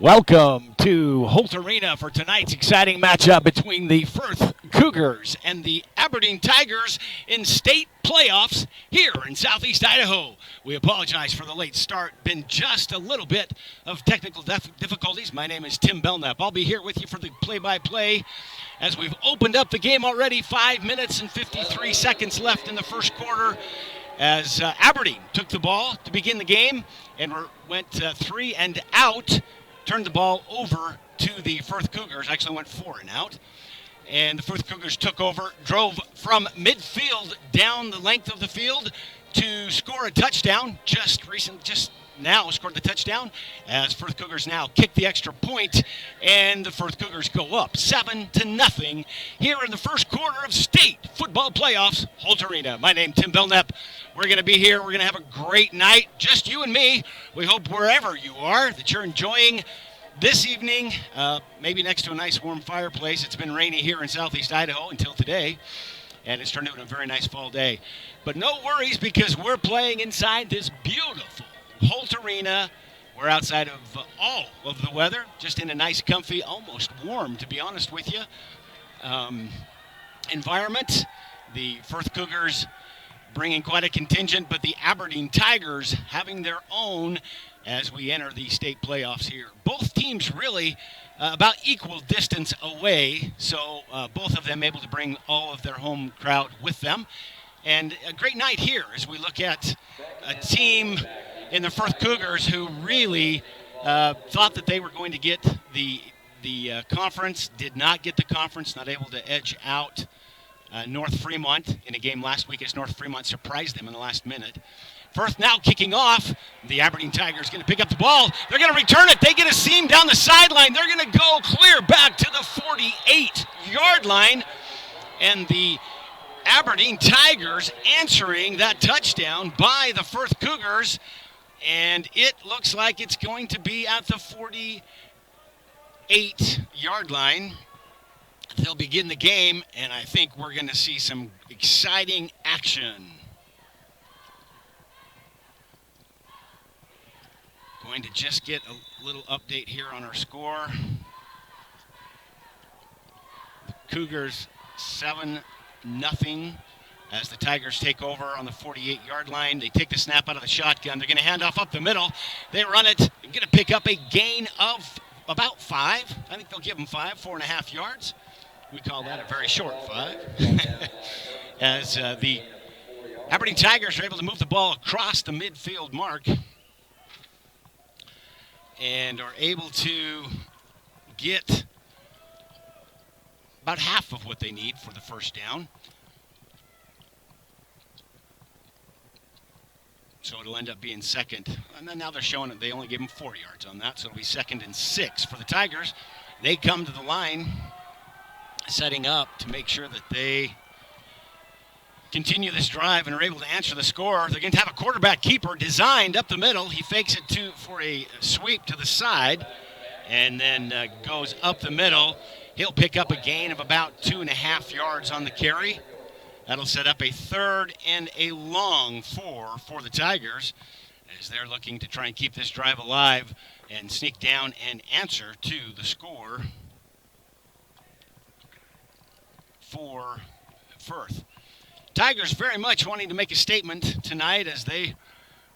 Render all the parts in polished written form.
Welcome to Holt Arena for tonight's exciting matchup between the Firth Cougars and the Aberdeen Tigers in state playoffs here in Southeast Idaho. We apologize for the late start. Been just a little bit of technical difficulties. My name is Tim Belknap. I'll be here with you for the play-by-play as we've opened up the game already. 5 minutes and 53 seconds left in the first quarter as Aberdeen took the ball to begin the game and went 3 and out. Turned the ball over to the Firth Cougars. Actually went 4 and out. And the Firth Cougars took over, drove from midfield down the length of the field to score a touchdown. Just now scored the touchdown as Firth Cougars now kick the extra point, and the Firth Cougars go up 7-0 here in the first quarter of state football playoffs, Holt Arena. My name Tim Belknap. We're going to be here. We're going to have a great night, just you and me. We hope wherever you are that you're enjoying this evening, maybe next to a nice warm fireplace. It's been rainy here in Southeast Idaho until today, and it's turned into a very nice fall day. But no worries, because we're playing inside this beautiful Holt Arena. We're outside of all of the weather, just in a nice, comfy, almost warm, to be honest with you, environment. The Firth Cougars bringing quite a contingent, but the Aberdeen Tigers having their own as we enter the state playoffs here. Both teams really about equal distance away, so both of them able to bring all of their home crowd with them. And a great night here as we look at a team in the Firth Cougars who really thought that they were going to get the conference, did not get the conference, not able to edge out North Fremont in a game last week as North Fremont surprised them in the last minute. Firth now kicking off. The Aberdeen Tigers going to pick up the ball. They're going to return it. They get a seam down the sideline. They're going to go clear back to the 48-yard line. And the Aberdeen Tigers answering that touchdown by the Firth Cougars. And it looks like it's going to be at the 48-yard line. They'll begin the game, and I think we're going to see some exciting action. Going to just get a little update here on our score. The Cougars 7-0 as the Tigers take over on the 48-yard line. They take the snap out of the shotgun. They're going to hand off up the middle. They run it. They're going to pick up a gain of about 5. I think they'll give them 4.5 yards. We call that a very short 5. As the Aberdeen Tigers are able to move the ball across the midfield mark and are able to get about half of what they need for the first down. So it'll end up being second. And then now they're showing it. They only gave them 4 yards on that, so it'll be 2nd and 6 for the Tigers. They come to the line, setting up to make sure that they continue this drive and are able to answer the score. They're going to have a quarterback keeper designed up the middle. He fakes it for a sweep to the side and then goes up the middle. He'll pick up a gain of about 2.5 yards on the carry. That'll set up a 3rd and a long 4 for the Tigers as they're looking to try and keep this drive alive and sneak down and answer to the score for Firth. Tigers very much wanting to make a statement tonight as they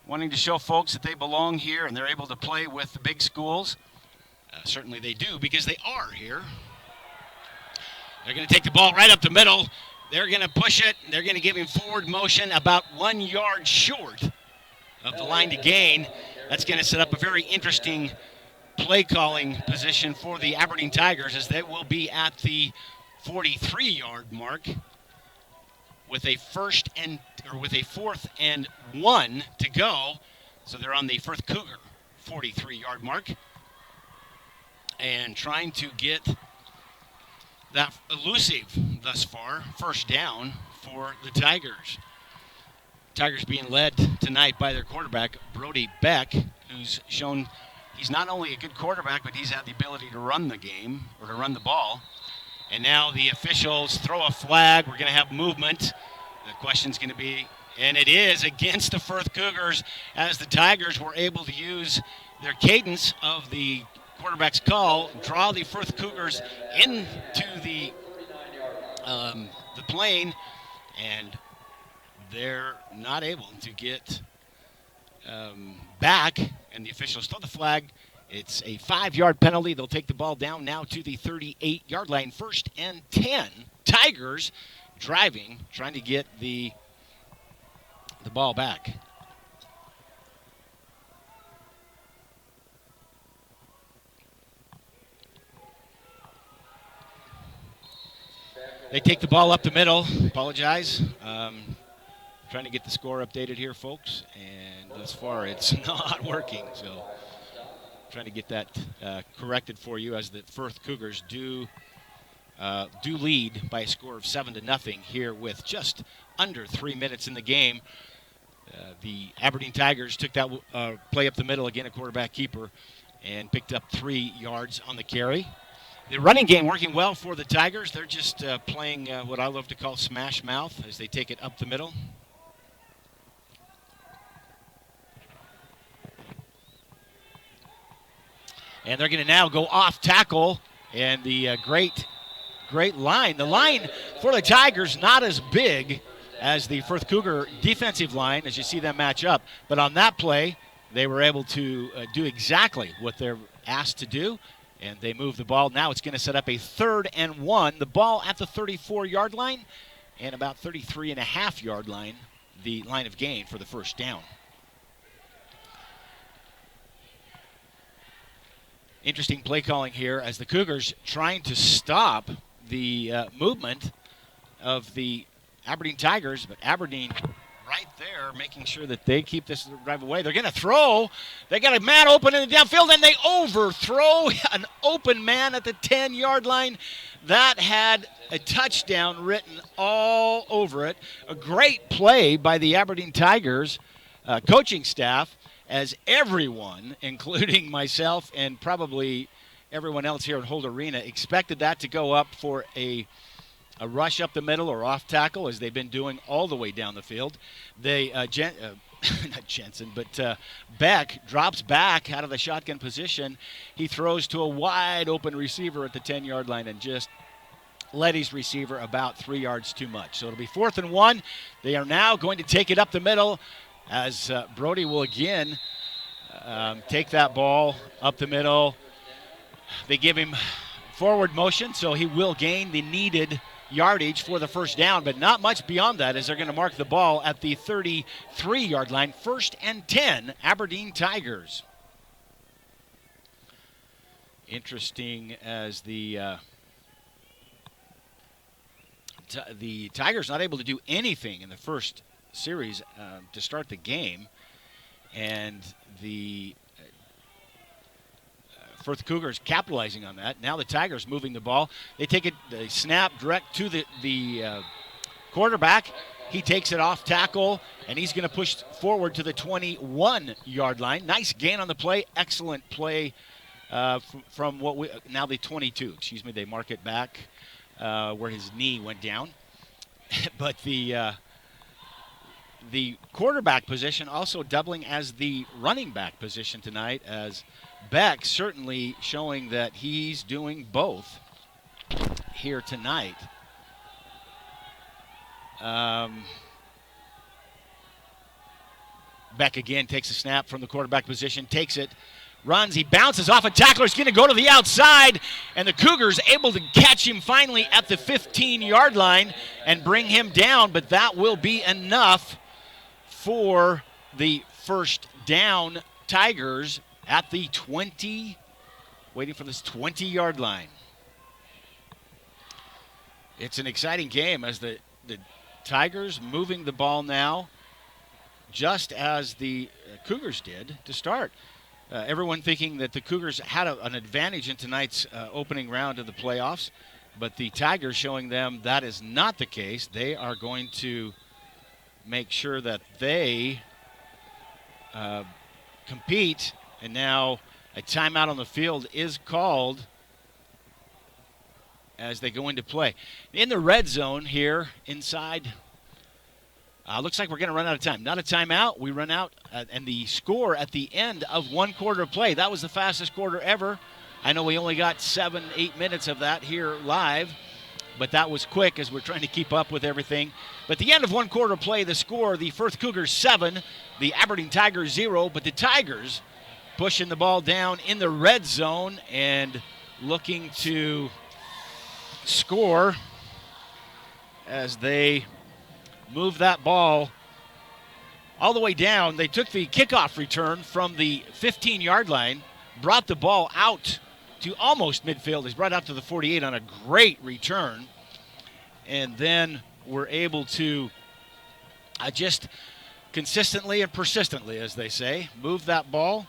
wanting to show folks that they belong here and they're able to play with the big schools. Certainly they do, because they are here. They're going to take the ball right up the middle. They're going to push it. They're going to give him forward motion about 1 yard short of the line to gain. That's going to set up a very interesting play calling position for the Aberdeen Tigers as they will be at the 43-yard mark with a 4th and 1 to go. So they're on the Firth Cougar 43-yard mark and trying to get that elusive thus far first down for the Tigers. Tigers being led tonight by their quarterback, Brody Beck, who's shown he's not only a good quarterback, but he's had the ability to run the game or to run the ball. And now the officials throw a flag. We're going to have movement. The question's going to be, and it is against the Firth Cougars as the Tigers were able to use their cadence of the quarterback's call, draw the Firth Cougars into the plane, and they're not able to get back, and the officials throw the flag. It's a 5-yard penalty. They'll take the ball down now to the 38-yard line. 1st and 10. Tigers driving, trying to get the ball back. They take the ball up the middle. Apologize. Trying to get the score updated here, folks, and thus far it's not working. So trying to get that corrected for you, as the Firth Cougars do lead by a score of 7-0 here with just under 3 minutes in the game. The Aberdeen Tigers took that play up the middle, again a quarterback keeper, and picked up 3 yards on the carry. The running game working well for the Tigers. They're just playing what I love to call smash mouth as they take it up the middle. And they're going to now go off tackle, and the great line. The line for the Tigers not as big as the Firth Cougar defensive line as you see them match up. But on that play, they were able to do exactly what they're asked to do, and they move the ball. Now it's going to set up a 3rd and 1. The ball at the 34-yard line and about 33.5-yard line, the line of gain for the first down. Interesting play calling here as the Cougars trying to stop the movement of the Aberdeen Tigers, but Aberdeen right there making sure that they keep this drive away. They're going to throw. They got a man open in the downfield, and they overthrow an open man at the 10-yard line. That had a touchdown written all over it. A great play by the Aberdeen Tigers coaching staff, as everyone, including myself and probably everyone else here at Holt Arena, expected that to go up for a rush up the middle or off tackle, as they've been doing all the way down the field. They, not Jensen, but Beck drops back out of the shotgun position. He throws to a wide open receiver at the 10-yard line and just led his receiver about 3 yards too much. So it'll be 4th and 1. They are now going to take it up the middle, as Brody will again take that ball up the middle. They give him forward motion, so he will gain the needed yardage for the first down, but not much beyond that, as they're going to mark the ball at the 33-yard line. 1st and 10, Aberdeen Tigers. Interesting, as the Tigers not able to do anything in the first series to start the game, and the Firth Cougars capitalizing on that. Now the Tigers moving the ball. They take it, they snap direct to the quarterback. He takes it off tackle, and he's going to push forward to the 21-yard line. Nice gain on the play. Excellent play from what we now the 22. Excuse me. They mark it back where his knee went down, but the quarterback position also doubling as the running back position tonight, as Beck certainly showing that he's doing both here tonight. Beck again takes a snap from the quarterback position, takes it, runs, he bounces off a tackler, he's going to go to the outside, and the Cougars able to catch him finally at the 15-yard line and bring him down, but that will be enough for the first down. Tigers at the 20, waiting for this 20-yard line. It's an exciting game, as the Tigers moving the ball now, just as the Cougars did to start. Everyone thinking that the Cougars had an advantage in tonight's opening round of the playoffs, but the Tigers showing them that is not the case. They are going to make sure that they compete, and now a timeout on the field is called as they go into play. In the red zone here inside, looks like we're going to run out of time. Not a timeout. We run out, and the score at the end of one quarter of play. That was the fastest quarter ever. I know we only got 7-8 minutes of that here live, but that was quick as we're trying to keep up with everything. But the end of one quarter play, the score, the Firth Cougars 7, the Aberdeen Tigers 0, but the Tigers pushing the ball down in the red zone and looking to score as they move that ball all the way down. They took the kickoff return from the 15-yard line, brought the ball out to almost midfield. He's brought out to the 48 on a great return, and then were able to just consistently and persistently, as they say, move that ball.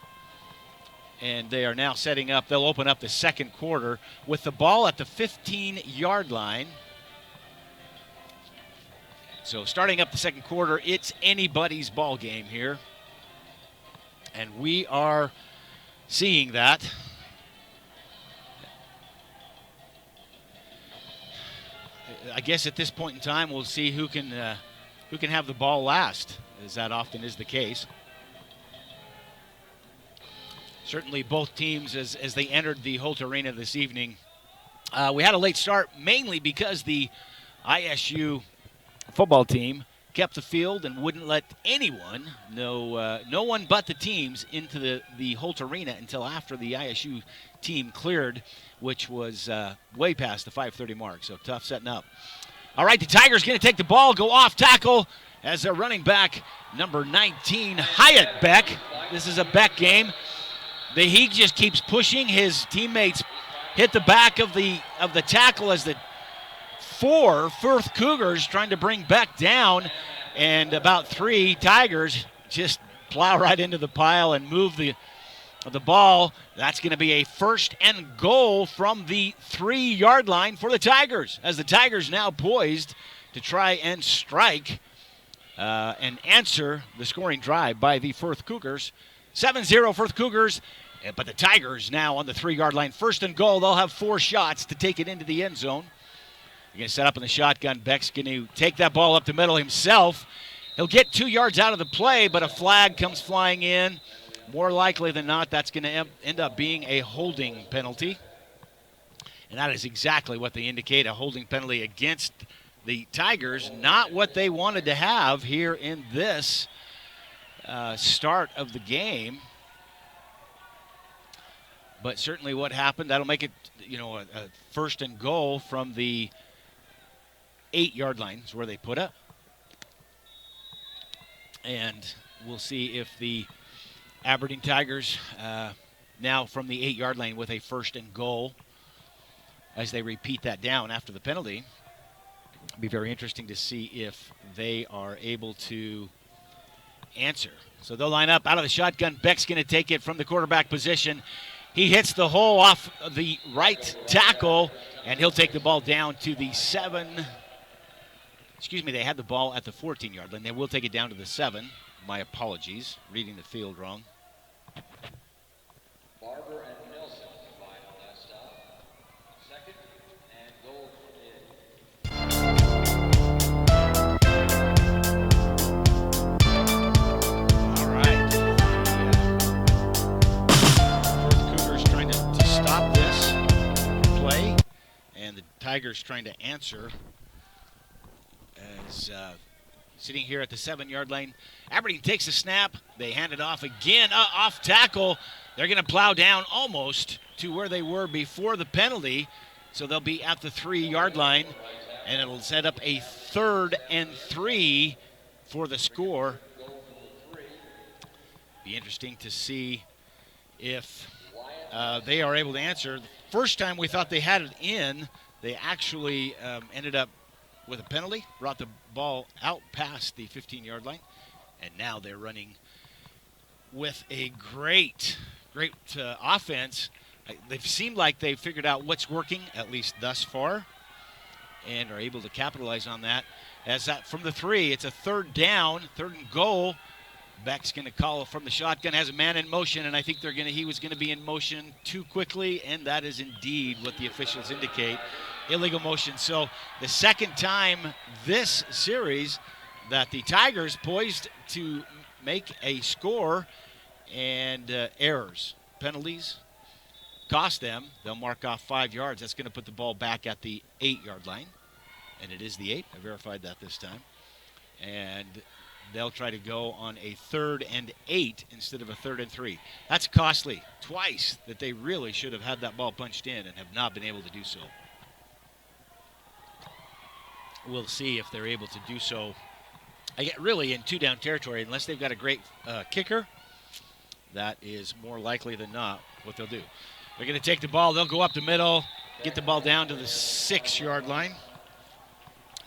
And they are now setting up. They'll open up the second quarter with the ball at the 15-yard line. So starting up the second quarter, it's anybody's ball game here. And we are seeing that. I guess at this point in time, we'll see who can have the ball last, as that often is the case. Certainly both teams, as they entered the Holt Arena this evening, we had a late start mainly because the ISU football team kept the field and wouldn't let anyone, no one but the teams, into the Holt Arena until after the ISU team cleared, which was way past the 5:30 mark, so tough setting up. All right, the Tigers going to take the ball, go off tackle as their running back, number 19, Hyatt Beck. This is a Beck game. He just keeps pushing. His teammates hit the back of the tackle as the 4 Firth Cougars trying to bring Beck down, and about 3 Tigers just plow right into the pile and move the ball. That's going to be a first and goal from the 3-yard line for the Tigers, as the Tigers now poised to try and strike and answer the scoring drive by the Firth Cougars. 7-0 Firth Cougars, but the Tigers now on the 3-yard line. First and goal. They'll have 4 shots to take it into the end zone. They're going to set up in the shotgun. Beck's going to take that ball up the middle himself. He'll get 2 yards out of the play, but a flag comes flying in. More likely than not, that's going to end up being a holding penalty. And that is exactly what they indicate, a holding penalty against the Tigers. Not what they wanted to have here in this start of the game, but certainly what happened, that'll make it, a first and goal from the 8-yard line is where they put up. And we'll see if the Aberdeen Tigers now from the 8-yard line with a first and goal as they repeat that down after the penalty. It'll be very interesting to see if they are able to answer. So they'll line up out of the shotgun. Beck's going to take it from the quarterback position. He hits the hole off the right tackle, and he'll take the ball down to the 7. They had the ball at the 14-yard line. They will take it down to the 7. My apologies, reading the field wrong. Barber and Nelson combined on that stop. Second and goal for All right. Firth Cougars trying to stop this play, and the Tigers trying to answer as sitting here at the 7-yard line. Aberdeen takes a snap. They hand it off again, off tackle. They're going to plow down almost to where they were before the penalty. So they'll be at the 3-yard line, and it'll set up a 3rd and 3 for the score. Be interesting to see if they are able to answer. First time we thought they had it in, they actually ended up with a penalty, brought the ball out past the 15-yard line, and now they're running with a great offense. They've seemed like they've figured out what's working, at least thus far, and are able to capitalize on that. As that from the 3, it's a 3rd down, 3rd and goal. Beck's going to call from the shotgun, has a man in motion, and I think he was going to be in motion too quickly, and that is indeed what the officials indicate. Illegal motion. So the second time this series that the Tigers poised to make a score, and errors, penalties, cost them. They'll mark off 5 yards. That's going to put the ball back at the 8-yard line. And it is the 8. I verified that this time. And they'll try to go on a 3rd and 8 instead of a 3rd and 3. That's costly. Twice that they really should have had that ball punched in and have not been able to do so. We'll see if they're able to do so. I get really in 2-down territory, unless they've got a great kicker. That is more likely than not what they'll do. They're going to take the ball. They'll go up the middle, get the ball down to the 6-yard line.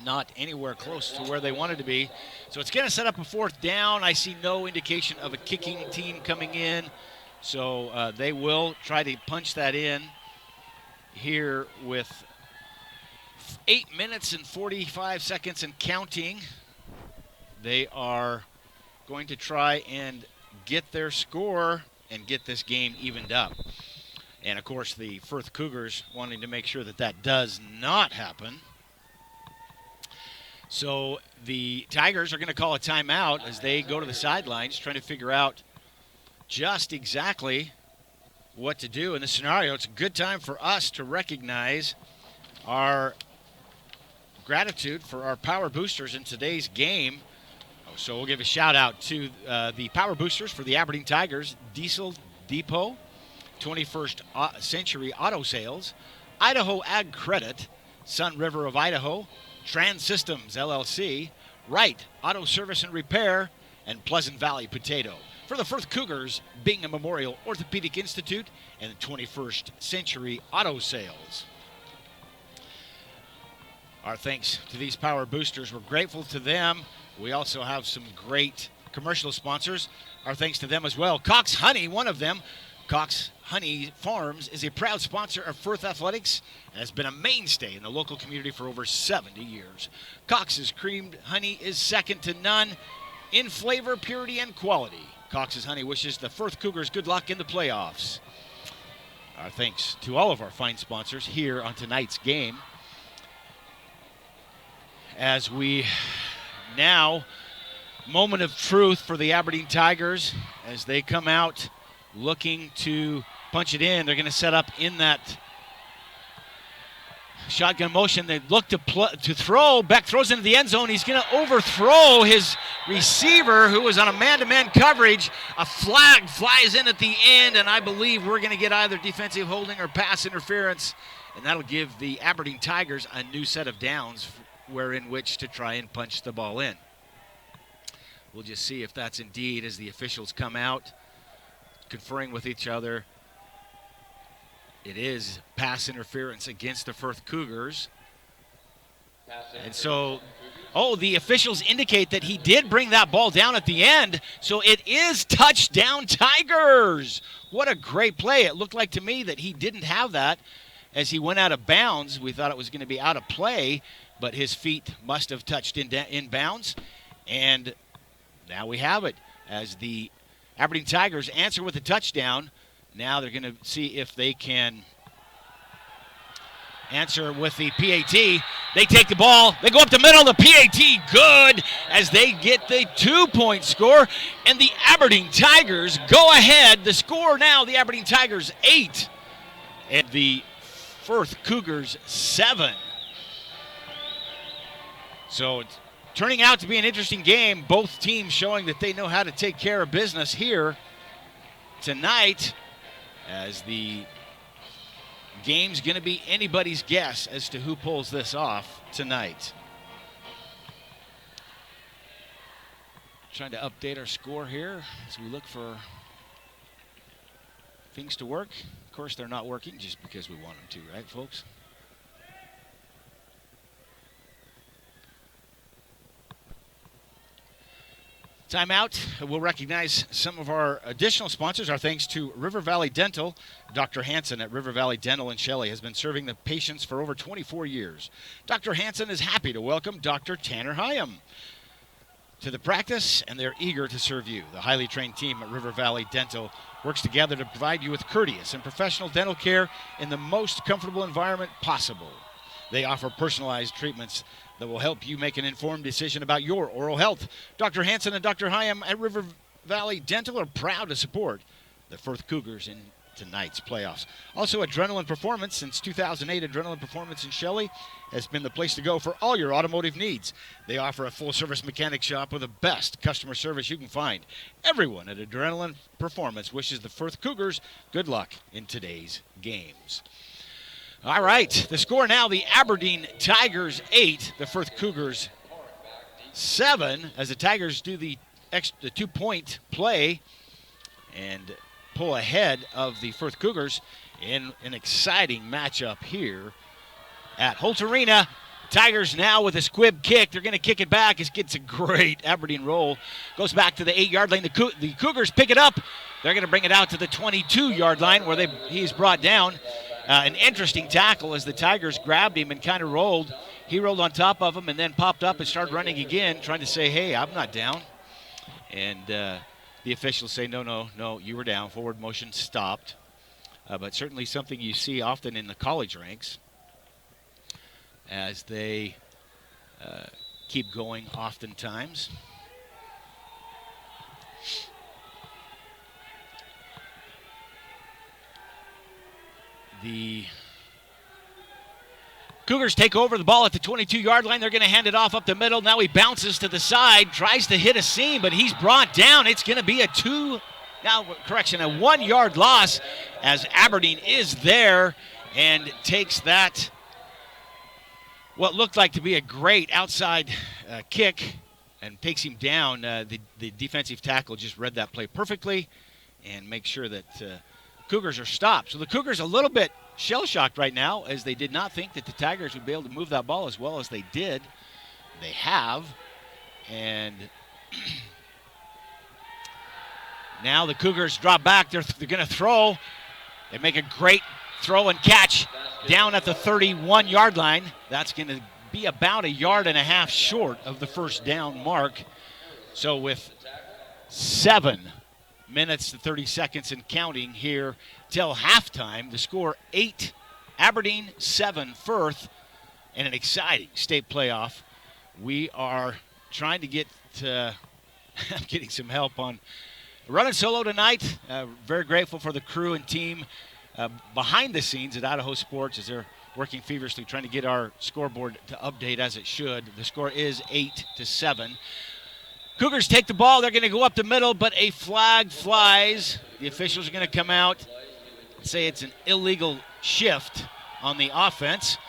Not anywhere close to where they wanted to be. So it's going to set up a 4th down. I see no indication of a kicking team coming in. So they will try to punch that in here with 8 minutes and 45 seconds and counting. They are going to try and get their score and get this game evened up. And, of course, the Firth Cougars wanting to make sure that that does not happen. So the Tigers are going to call a timeout as they go to the sidelines trying to figure out just exactly what to do in this scenario. It's a good time for us to recognize our gratitude for our power boosters in today's game. So we'll give a shout out to the power boosters for the Aberdeen Tigers: Diesel Depot, 21st Century Auto Sales, Idaho Ag Credit, Sun River of Idaho, Trans Systems LLC, Wright Auto Service and Repair, and Pleasant Valley Potato. For the Firth Cougars, Bingham Memorial Orthopedic Institute and the 21st Century Auto Sales. Our thanks to these power boosters. We're grateful to them. We also have some great commercial sponsors. Our thanks to them as well. Cox Honey, one of them. Cox Honey Farms is a proud sponsor of Firth Athletics and has been a mainstay in the local community for over 70 years. Cox's creamed honey is second to none in flavor, purity, and quality. Cox's Honey wishes the Firth Cougars good luck in the playoffs. Our thanks to all of our fine sponsors here on tonight's game. As we now, moment of truth for the Aberdeen Tigers as they come out looking to punch it in. They're going to set up in that shotgun motion. They look to throw. Beck throws into the end zone. He's going to overthrow his receiver who was on a man-to-man coverage. A flag flies in at the end, and I believe we're going to get either defensive holding or pass interference, and that'll give the Aberdeen Tigers a new set of downs in which to try and punch the ball in. We'll just see if that's indeed as the officials come out, conferring with each other. It is pass interference against the Firth Cougars. And so, the officials indicate that he did bring that ball down at the end, so it is touchdown Tigers. What a great play. It looked like to me that he didn't have that as he went out of bounds. We thought it was going to be out of play, but his feet must have touched in bounds. And now we have it as the Aberdeen Tigers answer with a touchdown. Now they're going to see if they can answer with the PAT. They take the ball. They go up the middle. The PAT good as they get the 2-point score. And the Aberdeen Tigers go ahead. The score now, the Aberdeen Tigers 8 and the Firth Cougars 7. So it's turning out to be an interesting game. Both teams showing that they know how to take care of business here tonight, as the game's going to be anybody's guess as to who pulls this off tonight. Trying to update our score here as we look for things to work. Of course, they're not working just because we want them to, right, folks? Timeout. We'll recognize some of our additional sponsors. Our thanks to River Valley Dental. Dr. Hansen at River Valley Dental in Shelley has been serving the patients for over 24 years. Dr. Hansen is happy to welcome Dr. Tanner Hyam to the practice, and they're eager to serve you. The highly trained team at River Valley Dental works together to provide you with courteous and professional dental care in the most comfortable environment possible. They offer personalized treatments that will help you make an informed decision about your oral health. Dr. Hansen and Dr. Hyam at River Valley Dental are proud to support the Firth Cougars in tonight's playoffs. Also, Adrenaline Performance. Since 2008, Adrenaline Performance in Shelley has been the place to go for all your automotive needs. They offer a full-service mechanic shop with the best customer service you can find. Everyone at Adrenaline Performance wishes the Firth Cougars good luck in today's games. All right, the score now, the Aberdeen Tigers 8, the Firth Cougars 7, as the Tigers do the 2-point play and pull ahead of the Firth Cougars in an exciting matchup here at Holt Arena. Tigers now with a squib kick. They're going to kick it back. It gets a great Aberdeen roll. Goes back to the 8-yard line. The Cougars pick it up. They're going to bring it out to the 22-yard line where he's brought down. An interesting tackle as the Tigers grabbed him and kind of rolled. He rolled on top of him and then popped up and started running again, trying to say, hey, I'm not down. And the officials say, no, you were down. Forward motion stopped. But certainly something you see often in the college ranks as they keep going oftentimes. The Cougars take over the ball at the 22-yard line. They're going to hand it off up the middle. Now he bounces to the side, tries to hit a seam, but he's brought down. It's going to be a 1-yard loss as Aberdeen is there and takes that, what looked like to be a great outside kick, and takes him down. The defensive tackle just read that play perfectly and make sure that Cougars are stopped. So the Cougars a little bit shell-shocked right now as they did not think that the Tigers would be able to move that ball as well as they did. They have. And now the Cougars drop back. They're going to throw. They make a great throw and catch down at the 31-yard line. That's going to be about 1.5 yards short of the first down mark. So with 7 minutes to 30 seconds and counting here till halftime, the score 8 Aberdeen, 7 Firth, and an exciting state playoff. We are trying to get I'm getting some help on running solo tonight. Very grateful for the crew and team behind the scenes at Idaho Sports as they're working feverishly trying to get our scoreboard to update as it should. The score is 8-7. Cougars take the ball. They're going to go up the middle, but a flag flies. The officials are going to come out and say it's an illegal shift on the offense.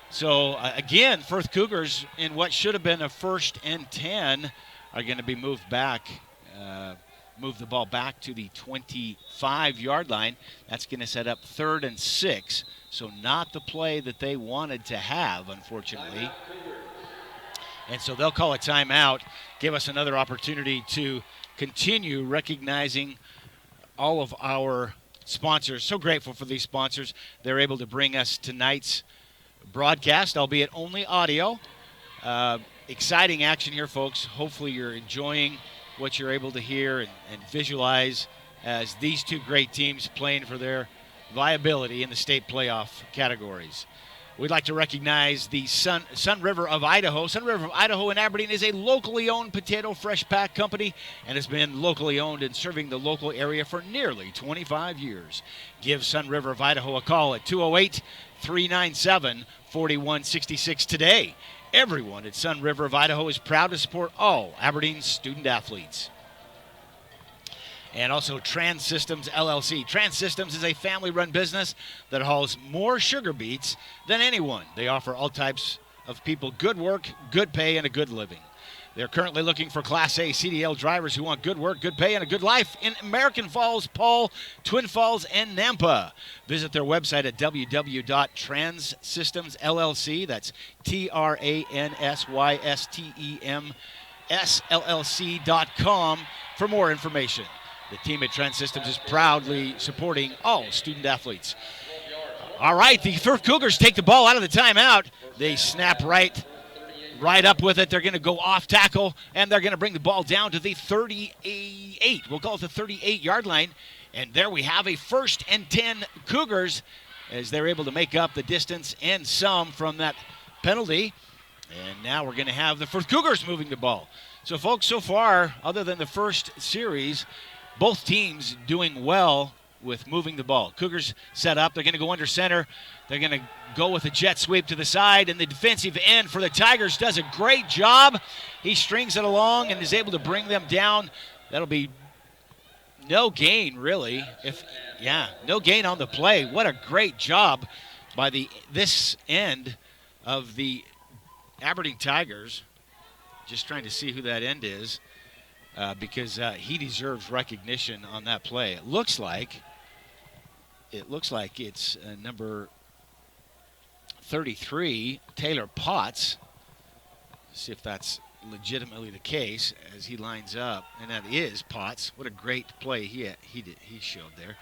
So, again, Firth Cougars in what should have been a 1st and 10 are going to be moved back, move the ball back to the 25-yard line. That's going to set up 3rd and 6. So not the play that they wanted to have, unfortunately. And so they'll call a timeout, give us another opportunity to continue recognizing all of our sponsors. So grateful for these sponsors. They're able to bring us tonight's broadcast, albeit only audio. Exciting action here, folks. Hopefully you're enjoying what you're able to hear and visualize as these two great teams playing for their viability in the state playoff categories. We'd like to recognize the Sun River of Idaho. Sun River of Idaho in Aberdeen is a locally owned potato fresh pack company and has been locally owned and serving the local area for nearly 25 years. Give Sun River of Idaho a call at 208-397-4166 today. Everyone at Sun River of Idaho is proud to support all Aberdeen's student athletes. And also Trans Systems LLC. Trans Systems is a family-run business that hauls more sugar beets than anyone. They offer all types of people good work, good pay, and a good living. They're currently looking for Class A CDL drivers who want good work, good pay, and a good life in American Falls, Paul, Twin Falls, and Nampa. Visit their website at www.transsystemsllc. That's TRANSYSTEMSLLC.com for more information. The team at Trans Systems is proudly supporting all student athletes. All right, the Firth Cougars take the ball out of the timeout. They snap right up with it. They're going to go off tackle, and they're going to bring the ball down to the 38. We'll call it the 38-yard line. And there we have a 1st and 10 Cougars as they're able to make up the distance and some from that penalty. And now we're going to have the Firth Cougars moving the ball. So, folks, so far, other than the first series, both teams doing well with moving the ball. Cougars set up. They're going to go under center. They're going to go with a jet sweep to the side, and the defensive end for the Tigers does a great job. He strings it along and is able to bring them down. That'll be no gain, really. No gain on the play. What a great job by this end of the Aberdeen Tigers. Just trying to see who that end is because he deserves recognition on that play. It looks like it's number 33, Taylor Potts. Let's see if that's legitimately the case as he lines up, and that is Potts. What a great play he showed there.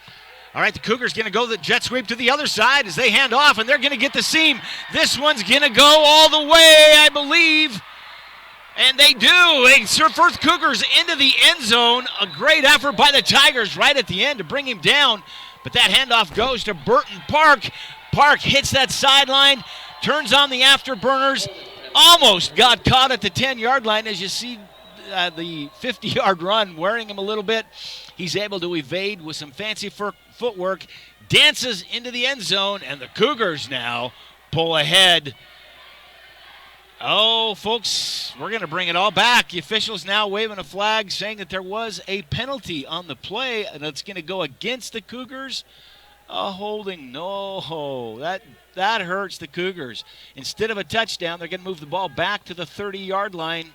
All right, the Cougars going to go the jet sweep to the other side as they hand off, and they're going to get the seam. This one's going to go all the way, I believe. And they do. They serve Firth Cougars into the end zone. A great effort by the Tigers right at the end to bring him down. But that handoff goes to Burton Park. Park hits that sideline, turns on the afterburners, almost got caught at the 10-yard line as you see the 50-yard run wearing him a little bit. He's able to evade with some fancy footwork, dances into the end zone, and the Cougars now pull ahead. Oh, folks, we're going to bring it all back. The officials now waving a flag saying that there was a penalty on the play, and it's going to go against the Cougars. A holding, no. That hurts the Cougars. Instead of a touchdown, they're going to move the ball back to the 30-yard line.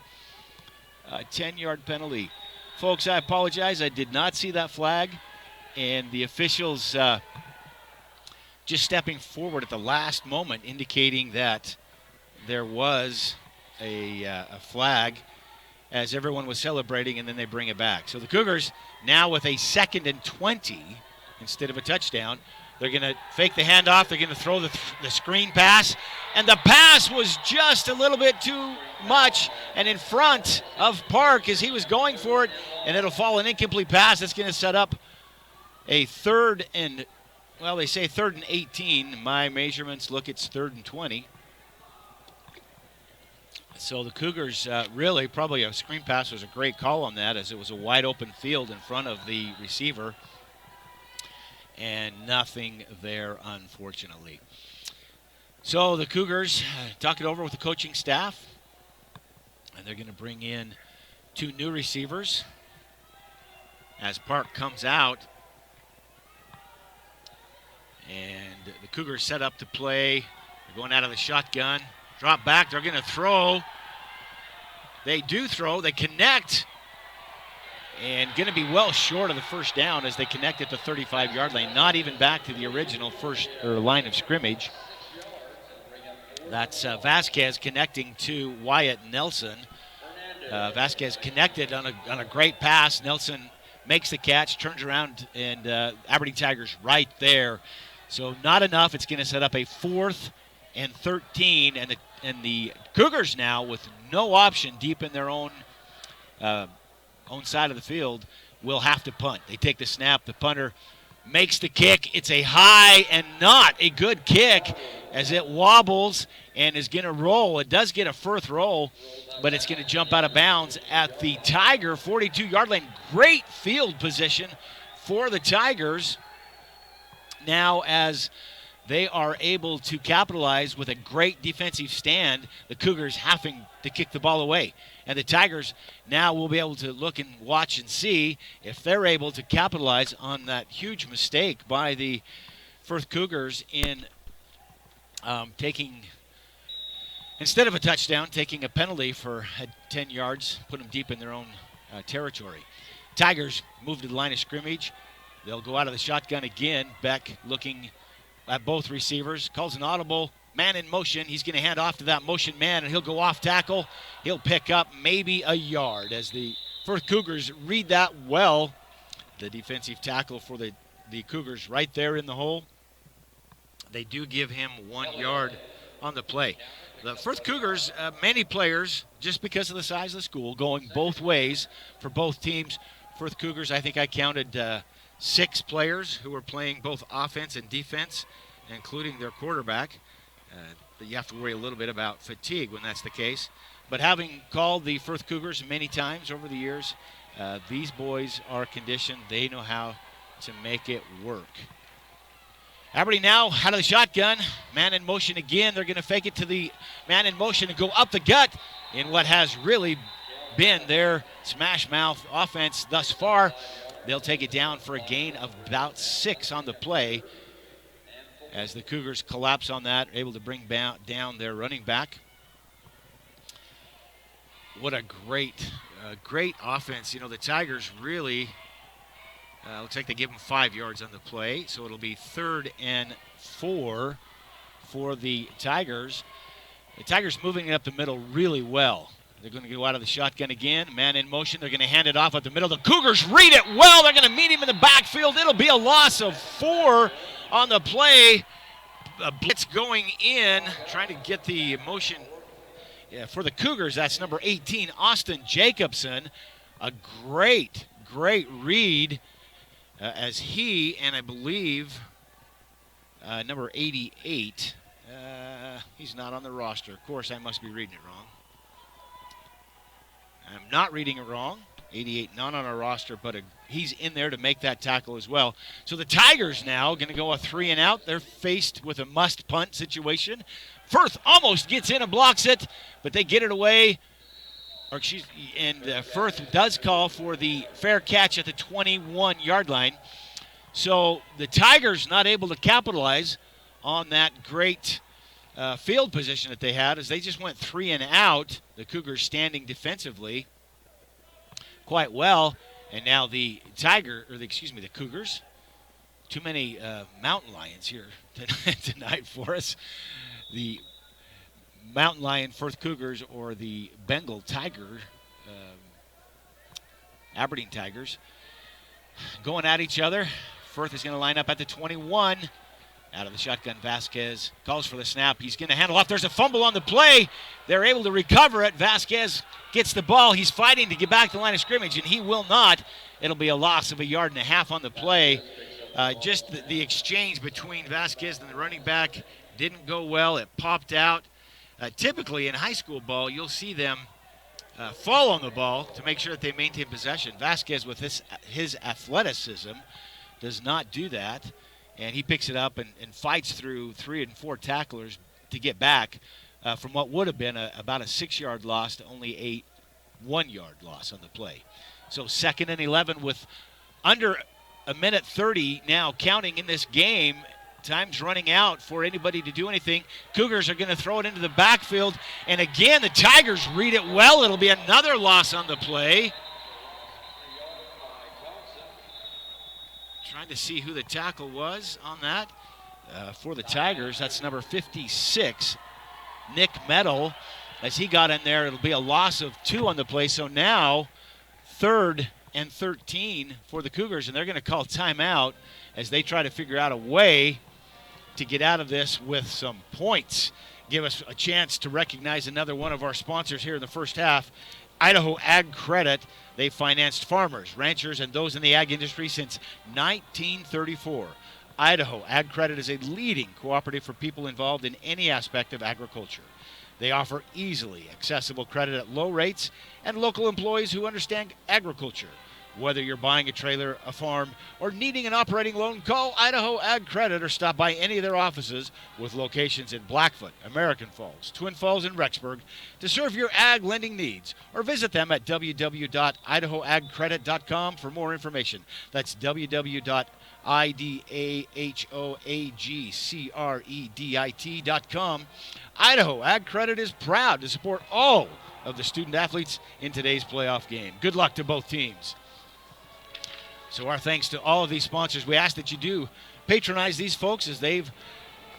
A 10-yard penalty. Folks, I apologize. I did not see that flag, and the officials just stepping forward at the last moment indicating that there was a flag as everyone was celebrating, and then they bring it back. So the Cougars now with a 2nd and 20 instead of a touchdown. They're going to fake the handoff. They're going to throw the screen pass, and the pass was just a little bit too much and in front of Park as he was going for it, and it'll fall an incomplete pass. That's going to set up a third and 18. My measurements look it's 3rd and 20. So the Cougars really, probably a screen pass was a great call on that as it was a wide open field in front of the receiver. And nothing there, unfortunately. So the Cougars talk it over with the coaching staff. And they're going to bring in 2 new receivers as Park comes out. And the Cougars set up to play. They're going out of the shotgun. Drop back. They're going to throw. They do throw. They connect. And going to be well short of the first down as they connect at the 35-yard line. Not even back to the original line of scrimmage. That's Vasquez connecting to Wyatt Nelson. Vasquez connected on a great pass. Nelson makes the catch, turns around, and Aberdeen Tigers right there. So not enough. It's going to set up a 4th and 13, and the Cougars now with no option deep in their own side of the field will have to punt. They take the snap. The punter makes the kick. It's a high and not a good kick as it wobbles and is going to roll. It does get a Firth roll, but it's going to jump out of bounds at the Tiger 42-yard line. Great field position for the Tigers now as they are able to capitalize with a great defensive stand. The Cougars having to kick the ball away. And the Tigers now will be able to look and watch and see if they're able to capitalize on that huge mistake by the Firth Cougars in taking, instead of a touchdown, taking a penalty for 10 yards, put them deep in their own territory. Tigers move to the line of scrimmage. They'll go out of the shotgun again. Beck looking at both receivers, calls an audible. Man in motion. He's going to hand off to that motion man, and he'll go off tackle. He'll pick up maybe a yard as the Firth Cougars read that well. The defensive tackle for the Cougars right there in the hole. They do give him 1 yard on the play. The Firth Cougars, many players, just because of the size of the school, going both ways for both teams. Firth Cougars, I think I counted 6 players who were playing both offense and defense, including their quarterback. You have to worry a little bit about fatigue when that's the case. But having called the Firth Cougars many times over the years, these boys are conditioned. They know how to make it work. Aberdeen now out of the shotgun. Man in motion again. They're going to fake it to the man in motion and go up the gut in what has really been their smash mouth offense thus far. They'll take it down for a gain of about 6 on the play as the Cougars collapse on that, able to bring down their running back. What a great offense. You know, the Tigers really, looks like they give them 5 yards on the play, so it'll be 3rd and 4 for the Tigers. The Tigers moving it up the middle really well. They're going to go out of the shotgun again. Man in motion. They're going to hand it off at the middle. The Cougars read it well. They're going to meet him in the backfield. It'll be a loss of 4 on the play. A blitz going in, trying to get the motion. Yeah, for the Cougars, that's number 18, Austin Jacobson. A great read as he, and I believe number 88, he's not on the roster. Of course, I must be reading it wrong. I'm not reading it wrong. 88 not on our roster, but he's in there to make that tackle as well. So the Tigers now going to go a 3 and out. They're faced with a must punt situation. Firth almost gets in and blocks it, but they get it away. Firth does call for the fair catch at the 21-yard line. So the Tigers not able to capitalize on that great field position that they had as they just went 3 and out. The Cougars standing defensively quite well, and now the Cougars. Too many mountain lions here tonight for us. The Mountain Lion Firth Cougars or the Bengal Tiger, Aberdeen Tigers, going at each other. Firth is going to line up at the 21. Out of the shotgun, Vasquez calls for the snap. He's going to handle off. There's a fumble on the play. They're able to recover it. Vasquez gets the ball. He's fighting to get back to the line of scrimmage, and he will not. It'll be a loss of 1.5 yards on the play. Just the exchange between Vasquez and the running back didn't go well. It popped out. Typically in high school ball, you'll see them fall on the ball to make sure that they maintain possession. Vasquez, with his athleticism, does not do that. And he picks it up and fights through 3 and 4 tacklers to get back from what would have been about a 6-yard loss to only a 1-yard loss on the play. So 2nd and 11 with under 1:30 now counting in this game. Time's running out for anybody to do anything. Cougars are going to throw it into the backfield. And again, the Tigers read it well. It'll be another loss on the play. Trying to see who the tackle was on that. For the Tigers, that's number 56, Nick Metal. As he got in there, it'll be a loss of 2 on the play. So now 3rd and 13 for the Cougars, and they're going to call timeout as they try to figure out a way to get out of this with some points. Give us a chance to recognize another one of our sponsors here in the first half, Idaho Ag Credit. They financed farmers, ranchers, and those in the ag industry since 1934. Idaho Ag Credit is a leading cooperative for people involved in any aspect of agriculture. They offer easily accessible credit at low rates and local employees who understand agriculture. Whether you're buying a trailer, a farm, or needing an operating loan, call Idaho Ag Credit or stop by any of their offices with locations in Blackfoot, American Falls, Twin Falls, and Rexburg to serve your ag lending needs. Or visit them at www.idahoagcredit.com for more information. That's www.idahoagcredit.com. Idaho Ag Credit is proud to support all of the student athletes in today's playoff game. Good luck to both teams. So our thanks to all of these sponsors. We ask that you do patronize these folks as they've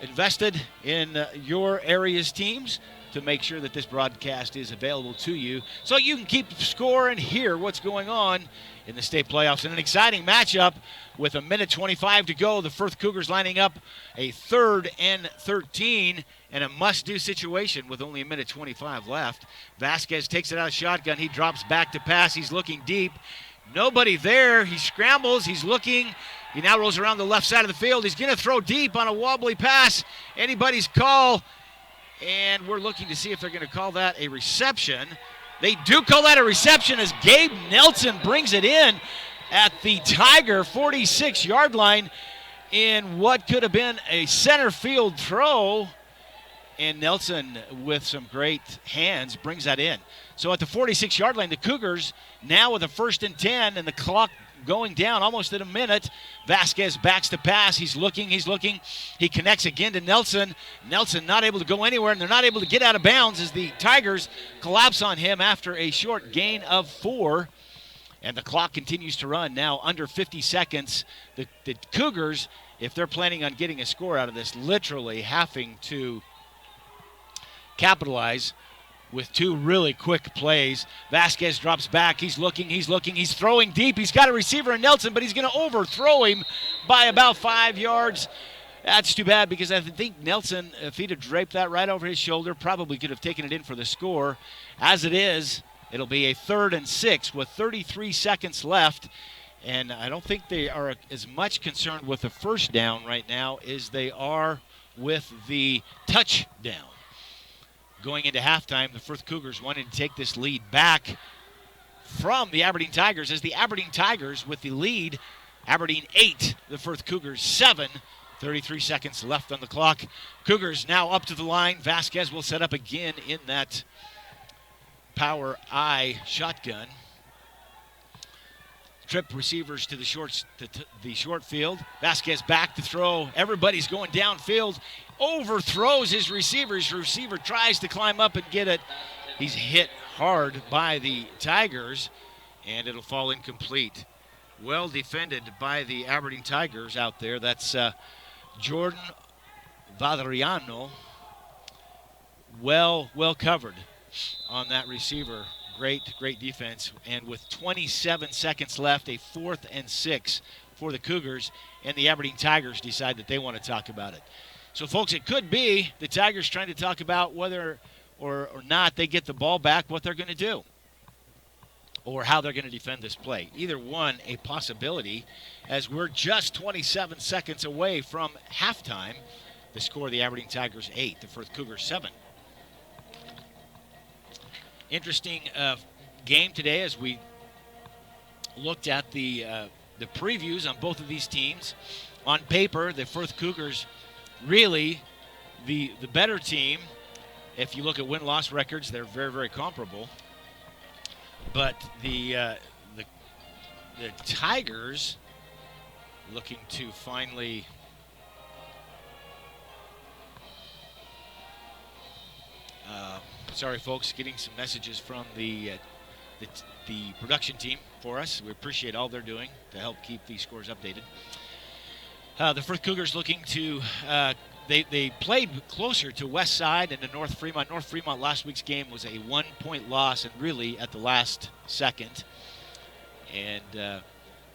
invested in your area's teams to make sure that this broadcast is available to you so you can keep score and hear what's going on in the state playoffs. In an exciting matchup with 1:25 to go, the Firth Cougars lining up a 3rd and 13 and a must-do situation with only 1:25 left. Vasquez takes it out of shotgun. He drops back to pass. He's looking deep. Nobody there. He scrambles. He's looking. He now rolls around the left side of the field. He's going to throw deep on a wobbly pass. Anybody's call. And we're looking to see if they're going to call that a reception. They do call that a reception as Gabe Nelson brings it in at the Tiger 46-yard line in what could have been a center field throw. And Nelson, with some great hands, brings that in. So at the 46-yard line, the Cougars now with a 1st and 10 and the clock going down almost in a minute. Vasquez backs to pass. He's looking. He connects again to Nelson. Nelson not able to go anywhere, and they're not able to get out of bounds as the Tigers collapse on him after a short gain of 4. And the clock continues to run now under 50 seconds. The Cougars, if they're planning on getting a score out of this, literally having to capitalize with 2 really quick plays. Vasquez drops back. He's looking. He's throwing deep. He's got a receiver in Nelson, but he's going to overthrow him by about 5 yards. That's too bad because I think Nelson, if he'd have draped that right over his shoulder, probably could have taken it in for the score. As it is, it'll be a 3rd and 6 with 33 seconds left. And I don't think they are as much concerned with the first down right now as they are with the touchdown. Going into halftime, the Firth Cougars wanted to take this lead back from the Aberdeen Tigers as the Aberdeen Tigers with the lead. Aberdeen 8, the Firth Cougars 7. 33 seconds left on the clock. Cougars now up to the line. Vasquez will set up again in that power I shotgun. Trip receivers to the short field. Vasquez back to throw. Everybody's going downfield. Overthrows his receiver. His receiver tries to climb up and get it. He's hit hard by the Tigers, and it'll fall incomplete. Well defended by the Aberdeen Tigers out there. That's Jordan Valeriano. Well covered on that receiver. Great defense. And with 27 seconds left, a 4th and 6 for the Cougars, and the Aberdeen Tigers decide that they want to talk about it. So, folks, it could be the Tigers trying to talk about whether or not they get the ball back, what they're going to do, or how they're going to defend this play. Either one, a possibility, as we're just 27 seconds away from halftime. The score, the Aberdeen Tigers 8, the Firth Cougars 7. Interesting game today as we looked at the previews on both of these teams. On paper, the Firth Cougars really the better team. If you look at win-loss records, they're very comparable. But the Tigers looking to finally sorry, folks, getting some messages from the production team for us. We appreciate all they're doing to help keep these scores updated. The Firth Cougars looking to they played closer to West Side and to North Fremont. North Fremont last week's game was a 1-point loss, and really at the last second. And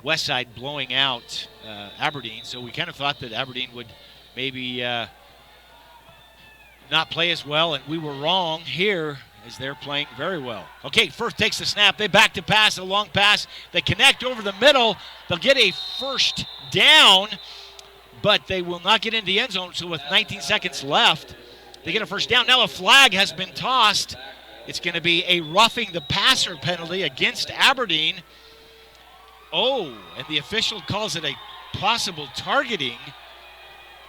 West Side blowing out Aberdeen. So we kind of thought that Aberdeen would maybe not play as well, and we were wrong here as they're playing very well. Okay, Firth takes the snap. They back to pass, a long pass. They connect over the middle. They'll get a first down, but they will not get into the end zone. So with 19 seconds left, they get a first down. Now a flag has been tossed. It's going to be a roughing the passer penalty against Aberdeen. Oh, and the official calls it a possible targeting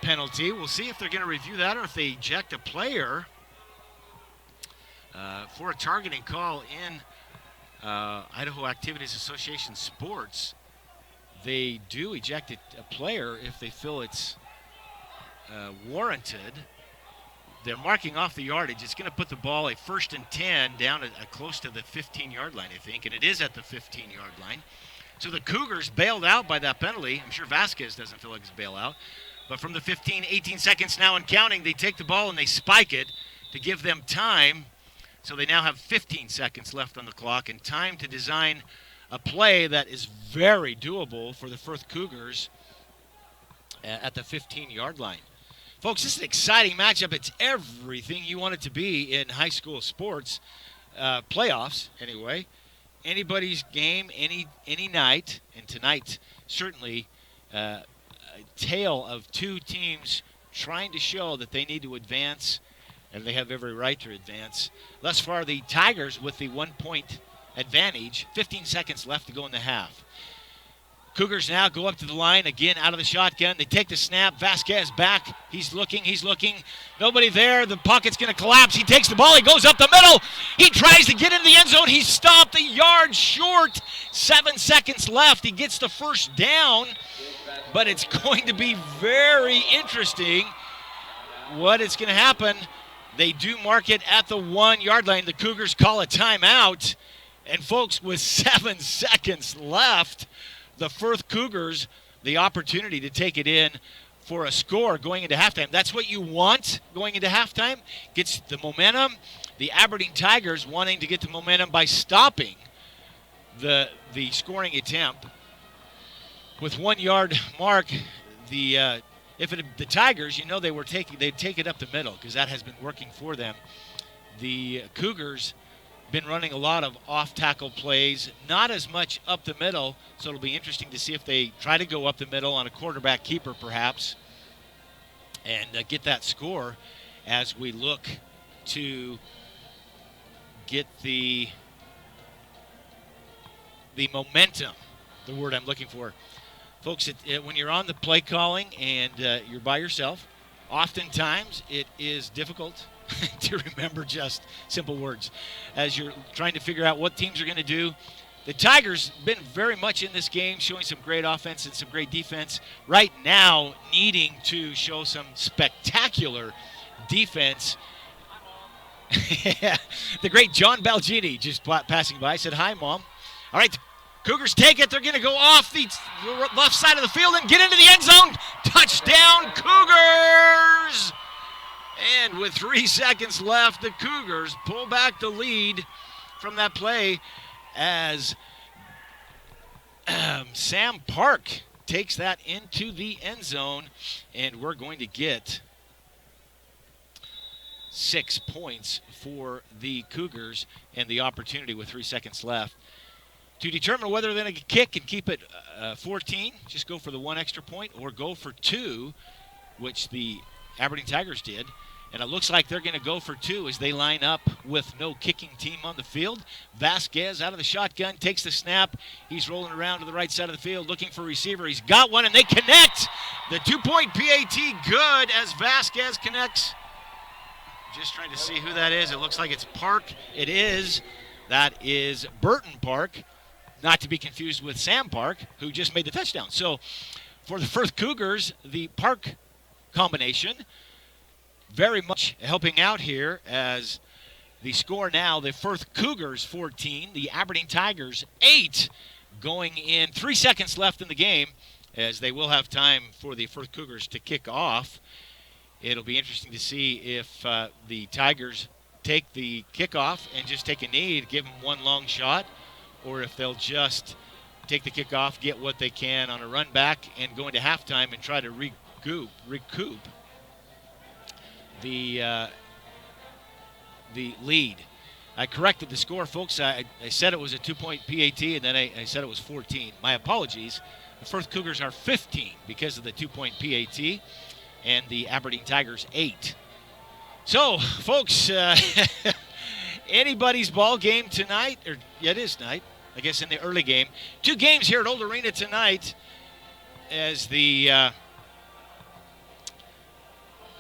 penalty. We'll see if they're going to review that or if they eject a player for a targeting call in Idaho Activities Association sports. They do eject a player if they feel it's warranted. They're marking off the yardage. It's going to put the ball a 1st and 10 down at close to the 15-yard line, I think, and it is at the 15-yard line. So the Cougars bailed out by that penalty. I'm sure Vasquez doesn't feel like it's a bailout. But from the 15, 18 seconds now and counting, they take the ball and they spike it to give them time. So they now have 15 seconds left on the clock and time to design a play that is very doable for the Firth Cougars at the 15-yard line. Folks, this is an exciting matchup. It's everything you want it to be in high school sports, playoffs anyway. Anybody's game, any night, and tonight certainly a tale of two teams trying to show that they need to advance, and they have every right to advance. Thus far, the Tigers with the 1-point advantage, 15 seconds left to go in the half. Cougars now go up to the line again out of the shotgun. They take the snap. Vasquez back. He's looking. Nobody there. The pocket's going to collapse. He takes the ball. He goes up the middle. He tries to get into the end zone. He's stopped a yard short. 7 seconds left. He gets the first down. But it's going to be very interesting what is going to happen. They do mark it at the 1 yard line. The Cougars call a timeout. And folks, with 7 seconds left, the Firth Cougars, the opportunity to take it in for a score going into halftime. That's what you want going into halftime. Gets the momentum. The Aberdeen Tigers wanting to get the momentum by stopping the scoring attempt. With 1 yard mark, the Tigers, they'd take it up the middle because that has been working for them. The Cougars been running a lot of off-tackle plays, not as much up the middle, so it'll be interesting to see if they try to go up the middle on a quarterback keeper perhaps and get that score as we look to get the momentum, the word I'm looking for. Folks, when you're on the play calling and you're by yourself, oftentimes it is difficult to remember just simple words as you're trying to figure out what teams are going to do. The Tigers been very much in this game, showing some great offense and some great defense. Right now, needing to show some spectacular defense. The great John Balgini just passing by said, "Hi, Mom." All right, the Cougars take it. They're going to go off the left side of the field and get into the end zone. Touchdown, Cougars! And with 3 seconds left, the Cougars pull back the lead from that play as Sam Park takes that into the end zone, and we're going to get 6 points for the Cougars and the opportunity with 3 seconds left to determine whether they're going to kick and keep it 14, just go for the 1 extra point, or go for 2, which the Aberdeen Tigers did. And it looks like they're going to go for 2 as they line up with no kicking team on the field. Vasquez out of the shotgun, takes the snap. He's rolling around to the right side of the field looking for a receiver. He's got one, and they connect. The 2-point PAT good as Vasquez connects. Just trying to see who that is. It looks like it's Park. It is. That is Burton Park, not to be confused with Sam Park, who just made the touchdown. So for the Firth Cougars, the Park combination very much helping out here as the score now, the Firth Cougars 14, the Aberdeen Tigers 8, going in 3 seconds left in the game as they will have time for the Firth Cougars to kick off. It'll be interesting to see if the Tigers take the kickoff and just take a knee to give them one long shot, or if they'll just take the kickoff, get what they can on a run back, and go into halftime and try to recoup the lead. I corrected the score, folks. I said it was a 2-point PAT, and then I said it was 14. My apologies. The Firth Cougars are 15 because of the 2-point PAT, and the Aberdeen Tigers 8. So, folks, anybody's ball game tonight, or yeah, it is tonight, I guess in the early game. 2 games here at Old Arena tonight as the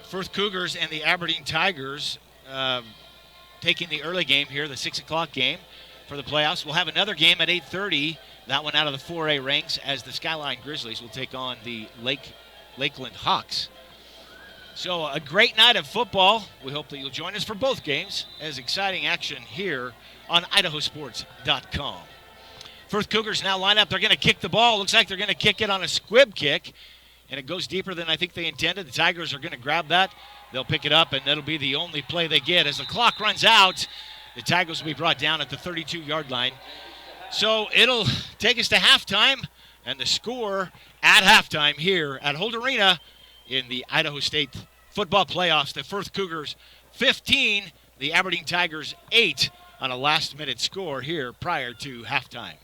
Firth Cougars and the Aberdeen Tigers taking the early game here, the 6 o'clock game for the playoffs. We'll have another game at 8:30, that one out of the 4A ranks, as the Skyline Grizzlies will take on the Lakeland Hawks. So a great night of football. We hope that you'll join us for both games as exciting action here on IdahoSports.com. Firth Cougars now line up. They're going to kick the ball. Looks like they're going to kick it on a squib kick, and it goes deeper than I think they intended. The Tigers are going to grab that. They'll pick it up, and that'll be the only play they get. As the clock runs out, the Tigers will be brought down at the 32-yard line. So it'll take us to halftime, and the score at halftime here at Holt Arena in the Idaho State football playoffs, the Firth Cougars 15, the Aberdeen Tigers 8 on a last-minute score here prior to halftime.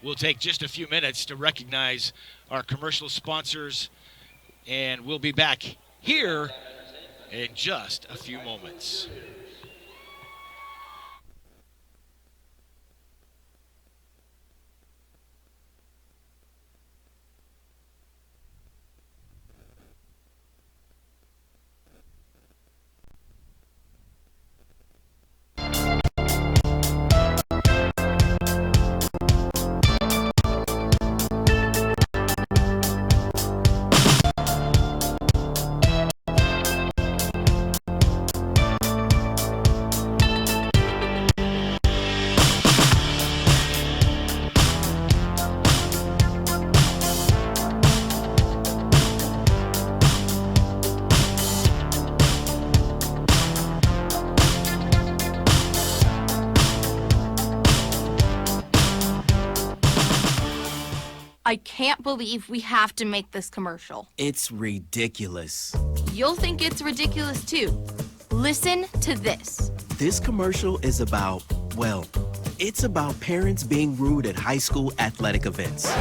We'll take just a few minutes to recognize our commercial sponsors, and we'll be back here in just a few moments. I can't believe we have to make this commercial. It's ridiculous. You'll think it's ridiculous too. Listen to this. This commercial is about, well, it's about parents being rude at high school athletic events.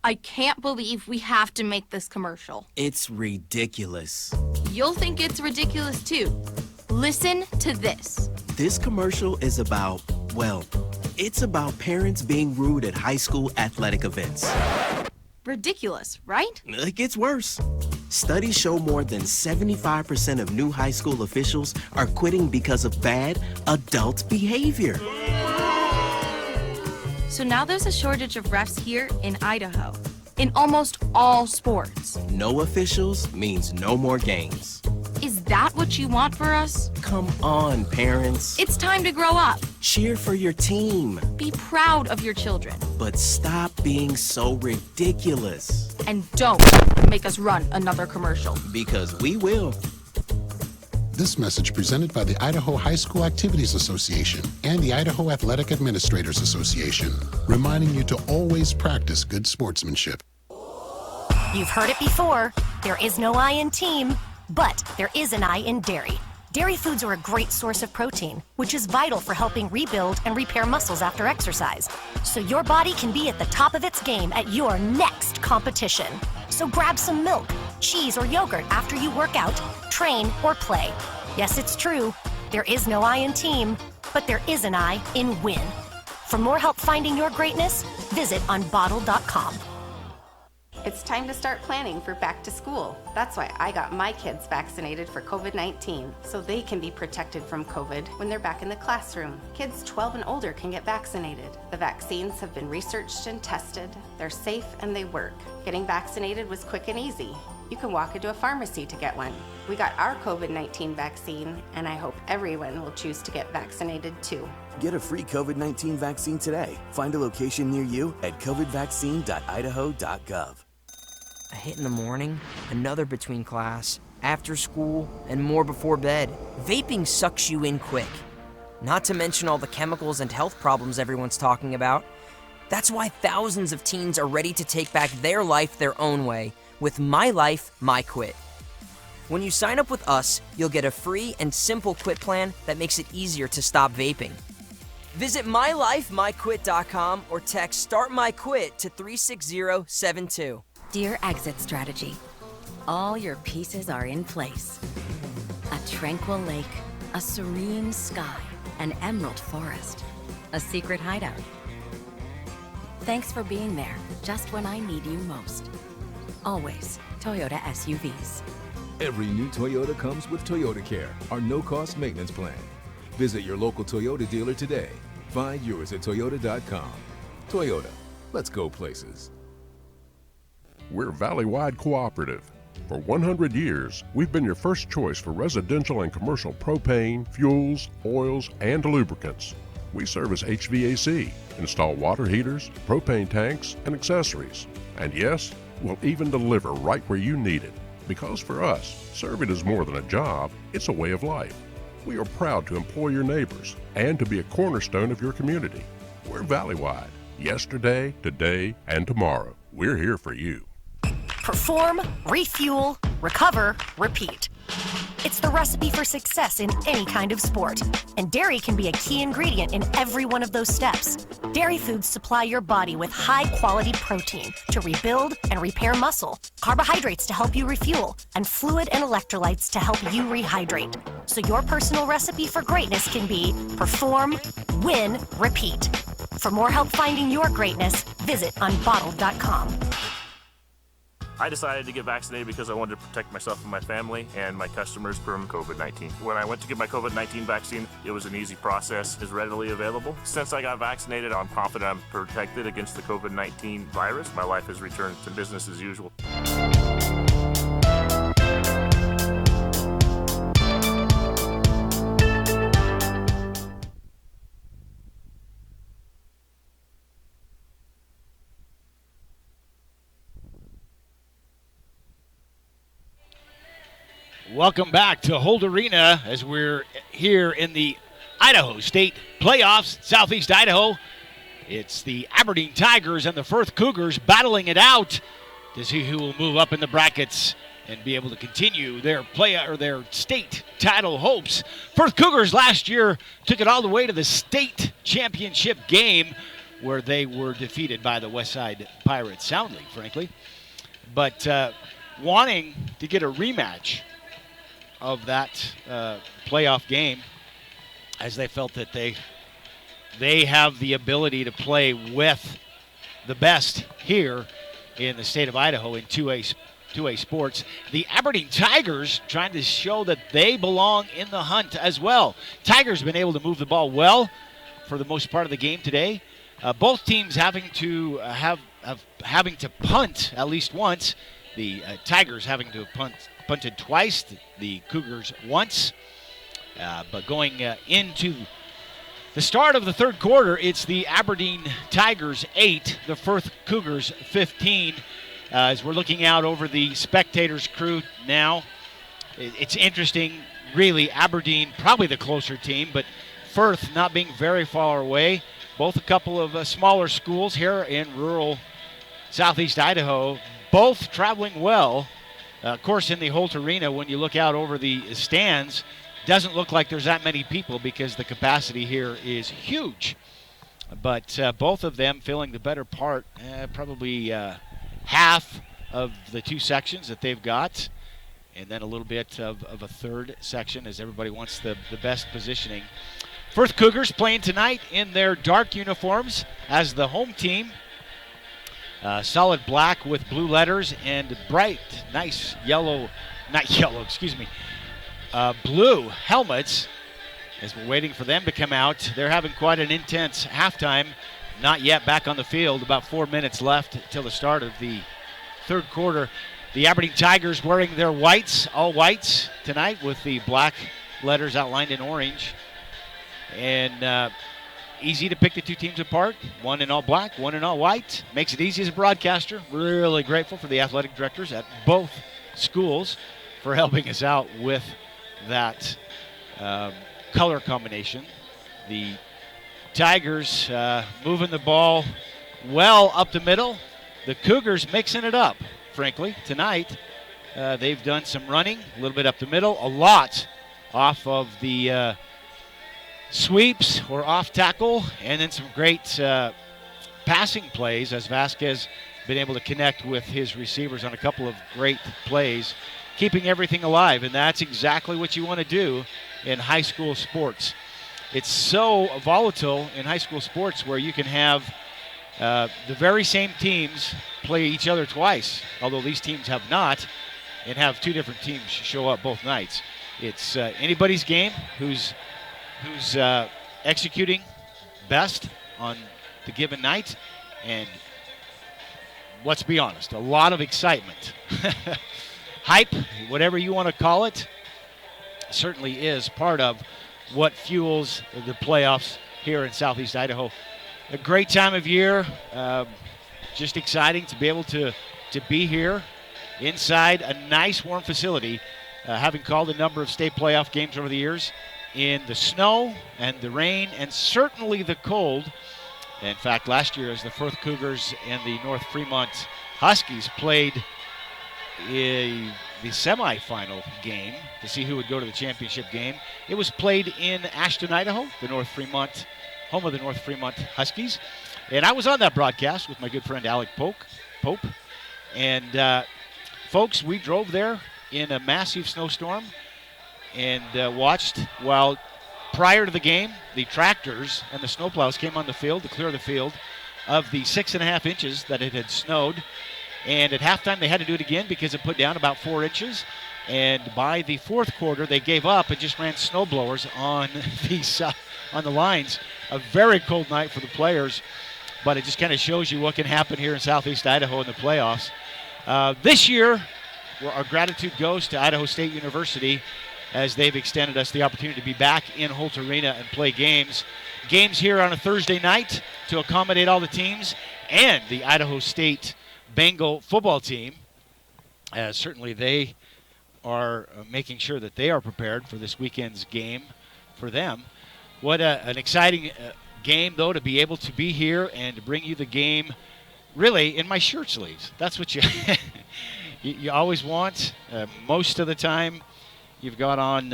I can't believe we have to make this commercial. It's ridiculous. You'll think it's ridiculous too. Listen to this. This commercial is about, well, it's about parents being rude at high school athletic events. Ridiculous, right? It gets worse. Studies show more than 75% of new high school officials are quitting because of bad adult behavior. So now there's a shortage of refs here in Idaho, in almost all sports. No officials means no more games. Is that what you want for us? Come on, parents. It's time to grow up. Cheer for your team. Be proud of your children. But stop being so ridiculous. And don't make us run another commercial. Because we will. This message presented by the Idaho High School Activities Association and the Idaho Athletic Administrators Association, reminding you to always practice good sportsmanship. You've heard it before. There is no I in team, but there is an I in dairy. Dairy foods are a great source of protein, which is vital for helping rebuild and repair muscles after exercise. So your body can be at the top of its game at your next competition. So grab some milk, cheese, or yogurt after you work out, train, or play. Yes, it's true. There is no I in team, but there is an I in win. For more help finding your greatness, visit unbottled.com. It's time to start planning for back to school. That's why I got my kids vaccinated for COVID-19, so they can be protected from COVID when they're back in the classroom. Kids 12 and older can get vaccinated. The vaccines have been researched and tested. They're safe and they work. Getting vaccinated was quick and easy. You can walk into a pharmacy to get one. We got our COVID-19 vaccine, and I hope everyone will choose to get vaccinated too. Get a free COVID-19 vaccine today. Find a location near you at covidvaccine.idaho.gov. A hit in the morning, another between class, after school, and more before bed. Vaping sucks you in quick. Not to mention all the chemicals and health problems everyone's talking about. That's why thousands of teens are ready to take back their life their own way with My Life, My Quit. When you sign up with us, you'll get a free and simple quit plan that makes it easier to stop vaping. Visit mylifemyquit.com or text Start My Quit to 36072. Dear Exit Strategy, all your pieces are in place. A tranquil lake, a serene sky, an emerald forest, a secret hideout. Thanks for being there just when I need you most. Always Toyota SUVs. Every new Toyota comes with Toyota Care, our no-cost maintenance plan. Visit your local Toyota dealer today. Find yours at toyota.com. Toyota, let's go places. We're Valley-wide cooperative. For 100 years, we've been your first choice for residential and commercial propane, fuels, oils, and lubricants. We service HVAC, install water heaters, propane tanks, and accessories. And yes, we'll even deliver right where you need it. Because for us, serving is more than a job, it's a way of life. We are proud to employ your neighbors and to be a cornerstone of your community. We're Valley-wide. Yesterday, today, and tomorrow. We're here for you. Perform, refuel, recover, repeat. It's the recipe for success in any kind of sport, and dairy can be a key ingredient in every one of those steps. Dairy foods supply your body with high-quality protein to rebuild and repair muscle, carbohydrates to help you refuel, and fluid and electrolytes to help you rehydrate. So your personal recipe for greatness can be perform, win, repeat. For more help finding your greatness, visit unbottled.com. I decided to get vaccinated because I wanted to protect myself and my family and my customers from COVID-19. When I went to get my COVID-19 vaccine, it was an easy process, is readily available. Since I got vaccinated, I'm confident I'm protected against the COVID-19 virus. My life has returned to business as usual. Welcome back to Holt Arena as we're here in the Idaho State playoffs, Southeast Idaho. It's the Aberdeen Tigers and the Firth Cougars battling it out to see who will move up in the brackets and be able to continue their their state title hopes. Firth Cougars last year took it all the way to the state championship game where they were defeated by the Westside Pirates, soundly, frankly. But wanting to get a rematch of that playoff game, as they felt that they have the ability to play with the best here in the state of Idaho in 2A sports. The Aberdeen Tigers trying to show that they belong in the hunt as well. Tigers been able to move the ball well for the most part of the game today. Both teams having to having to punt at least once. The Tigers having to punted twice, the Cougars once. But going into the start of the third quarter, it's the Aberdeen Tigers 8, the Firth Cougars 15. As we're looking out over the spectators' crew now, it's interesting, really. Aberdeen, probably the closer team, but Firth not being very far away. Both a couple of smaller schools here in rural southeast Idaho, both traveling well. Of course, in the Holt Arena, when you look out over the stands, doesn't look like there's that many people because the capacity here is huge. But both of them filling the better part, probably half of the two sections that they've got, and then a little bit of a third section as everybody wants the best positioning. Firth Cougars playing tonight in their dark uniforms as the home team. Solid black with blue letters and bright, nice blue helmets. As we're waiting for them to come out, they're having quite an intense halftime. Not yet back on the field. About 4 minutes left till the start of the third quarter. The Aberdeen Tigers wearing their whites, all whites tonight with the black letters outlined in orange. And easy to pick the two teams apart. One in all black, one in all white. Makes it easy as a broadcaster. Really grateful for the athletic directors at both schools for helping us out with that color combination. The Tigers moving the ball well up the middle. The Cougars mixing it up, frankly, tonight. They've done some running, a little bit up the middle, a lot off of the sweeps or off tackle, and then some great passing plays as Vasquez been able to connect with his receivers on a couple of great plays, keeping everything alive, and that's exactly what you want to do in high school sports. It's so volatile in high school sports where you can have the very same teams play each other twice, although these teams have not, and have two different teams show up both nights. It's anybody's game who's executing best on the given night, and let's be honest, a lot of excitement. Hype, whatever you want to call it, certainly is part of what fuels the playoffs here in Southeast Idaho. A great time of year, just exciting to be able to be here inside a nice warm facility, having called a number of state playoff games over the years in the snow and the rain and certainly the cold. In fact, last year as the Firth Cougars and the North Fremont Huskies played the semifinal game to see who would go to the championship game, it was played in Ashton, Idaho, the North Fremont, home of the North Fremont Huskies. And I was on that broadcast with my good friend Alec Pope. And folks, we drove there in a massive snowstorm and watched while prior to the game, the tractors and the snowplows came on the field to clear the field of the 6.5 inches that it had snowed. And at halftime, they had to do it again because it put down about 4 inches. And by the fourth quarter, they gave up and just ran snowblowers on the lines. A very cold night for the players, but it just kind of shows you what can happen here in Southeast Idaho in the playoffs. This year, our gratitude goes to Idaho State University as they've extended us the opportunity to be back in Holt Arena and play games. Games here on a Thursday night to accommodate all the teams and the Idaho State Bengal football team. Certainly they are making sure that they are prepared for this weekend's game for them. What an exciting game, though, to be able to be here and to bring you the game really in my shirt sleeves. That's what you you always want. Most of the time you've got on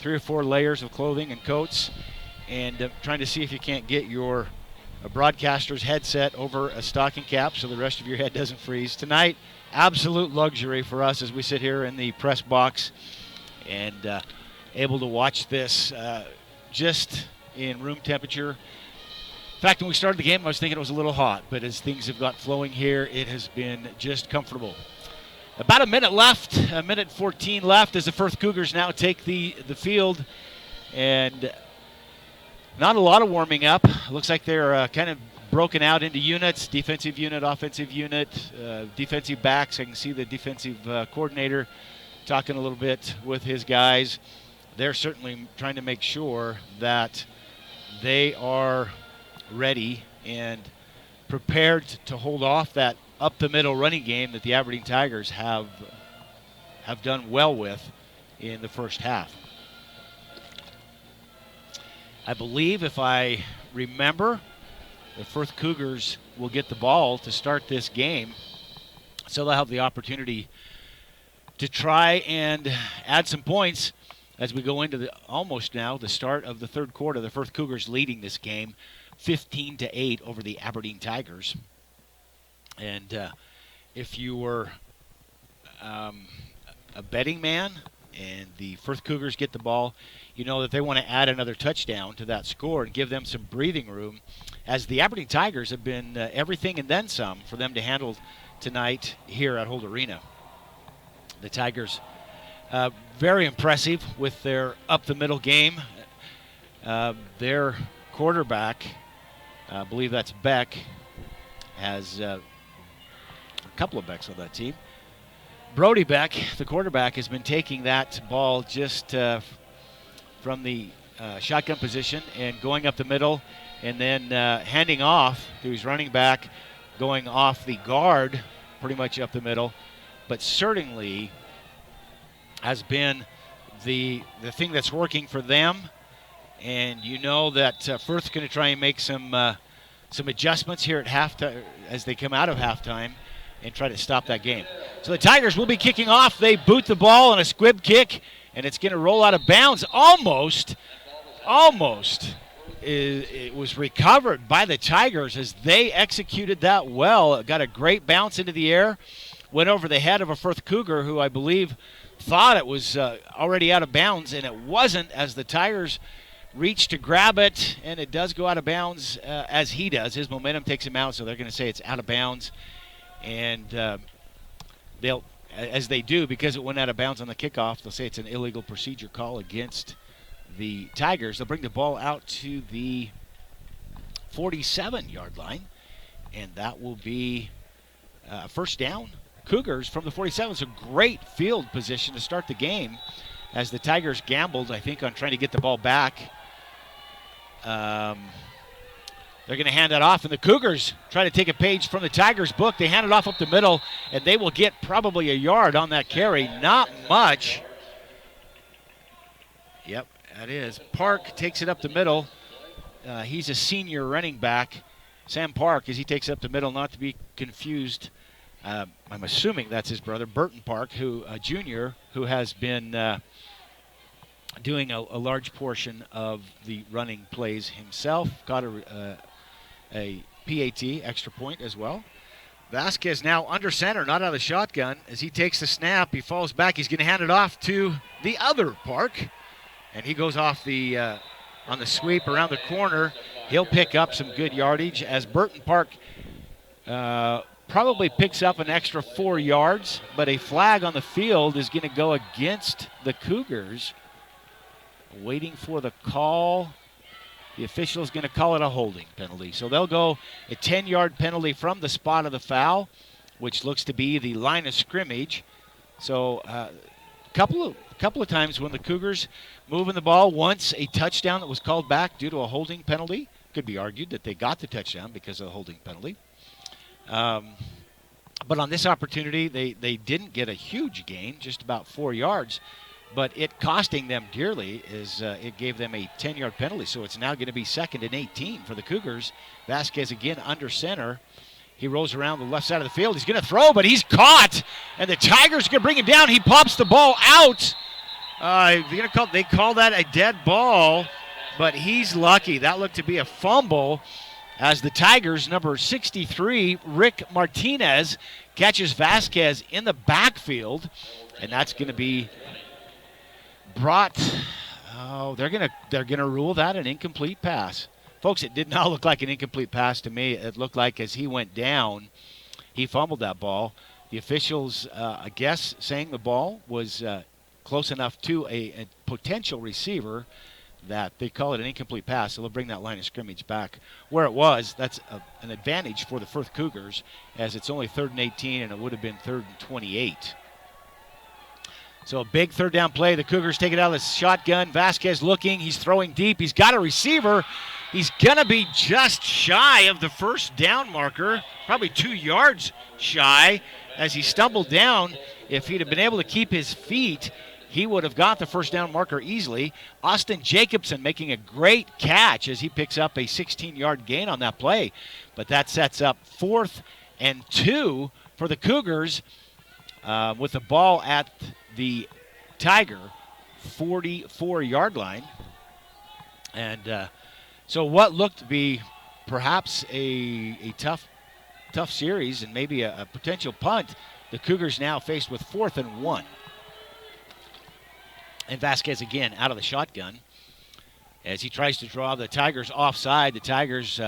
3 or 4 layers of clothing and coats, and trying to see if you can't get your broadcaster's headset over a stocking cap so the rest of your head doesn't freeze. Tonight, absolute luxury for us as we sit here in the press box and able to watch this just in room temperature. In fact, when we started the game, I was thinking it was a little hot, but as things have got flowing here, it has been just comfortable. About a minute left, a minute 14 left as the Firth Cougars now take the field, and not a lot of warming up. Looks like they're kind of broken out into units, defensive unit, offensive unit, defensive backs. I can see the defensive coordinator talking a little bit with his guys. They're certainly trying to make sure that they are ready and prepared to hold off that up-the-middle running game that the Aberdeen Tigers have done well with in the first half. I believe, if I remember, the Firth Cougars will get the ball to start this game, so they'll have the opportunity to try and add some points as we go into almost now the start of the third quarter. The Firth Cougars leading this game 15-8 over the Aberdeen Tigers. And if you were a betting man and the Firth Cougars get the ball, you know that they want to add another touchdown to that score and give them some breathing room, as the Aberdeen Tigers have been everything and then some for them to handle tonight here at Holt Arena. The Tigers very impressive with their up-the-middle game. Their quarterback, I believe that's Beck, has a couple of Becks on that team. Brody Beck, the quarterback, has been taking that ball just from the shotgun position and going up the middle, and then handing off to his running back, going off the guard pretty much up the middle. But certainly has been the thing that's working for them. And you know that Firth's going to try and make some adjustments here at halftime as they come out of halftime and try to stop that game. So the Tigers will be kicking off. They boot the ball on a squib kick, and it's going to roll out of bounds. Almost. It was recovered by the Tigers as they executed that well. It got a great bounce into the air, went over the head of a Firth Cougar who I believe thought it was already out of bounds, and it wasn't, as the Tigers reach to grab it, and it does go out of bounds as he does. His momentum takes him out, so they're going to say it's out of bounds. And they'll, as they do, because it went out of bounds on the kickoff, they'll say it's an illegal procedure call against the Tigers. They'll bring the ball out to the 47-yard line, and that will be first down. Cougars from the 47. So great field position to start the game as the Tigers gambled, I think, on trying to get the ball back. They're going to hand that off, and the Cougars try to take a page from the Tigers' book. They hand it off up the middle, and they will get probably a yard on that carry. Not much. Yep, that is. Park takes it up the middle. He's a senior running back. Sam Park, as he takes it up the middle, not to be confused. I'm assuming that's his brother, Burton Park, a junior, who has been doing a large portion of the running plays himself. Got a PAT, extra point, as well. Vasquez now under center, not out of the shotgun. As he takes the snap, he falls back. He's going to hand it off to the other Park. And he goes off on the sweep around the corner. He'll pick up some good yardage as Burton Park probably picks up an extra 4 yards, but a flag on the field is going to go against the Cougars. Waiting for the call. The official is going to call it a holding penalty. So they'll go a 10-yard penalty from the spot of the foul, which looks to be the line of scrimmage. So a couple of times when the Cougars moving the ball, once a touchdown that was called back due to a holding penalty. Could be argued that they got the touchdown because of the holding penalty. But on this opportunity, they didn't get a huge gain, just about 4 yards. But it costing them dearly is it gave them a 10-yard penalty. So it's now going to be 2nd and 18 for the Cougars. Vasquez again under center. He rolls around the left side of the field. He's going to throw, but he's caught. And the Tigers are going to bring him down. He pops the ball out. They call that a dead ball, but he's lucky. That looked to be a fumble as the Tigers, number 63, Rick Martinez, catches Vasquez in the backfield. And that's going to be brought. Oh, they're gonna rule that an incomplete pass. Folks, it did not look like an incomplete pass to me. It looked like as he went down, he fumbled that ball. The officials, I guess, saying the ball was close enough to a potential receiver that they call it an incomplete pass. So they'll bring that line of scrimmage back where it was. That's an advantage for the Firth Cougars, as it's only 3rd and 18, and it would have been 3rd and 28. So a big 3rd down play. The Cougars take it out of the shotgun. Vasquez looking. He's throwing deep. He's got a receiver. He's going to be just shy of the 1st down marker, probably 2 yards shy as he stumbled down. If he'd have been able to keep his feet, he would have got the 1st down marker easily. Austin Jacobson making a great catch as he picks up a 16-yard gain on that play. But that sets up 4th and 2 for the Cougars with the ball at the Tiger 44-yard line. And so what looked to be perhaps a tough series and maybe a potential punt, the Cougars now faced with 4th and 1. And Vasquez again out of the shotgun as he tries to draw the Tigers offside. The Tigers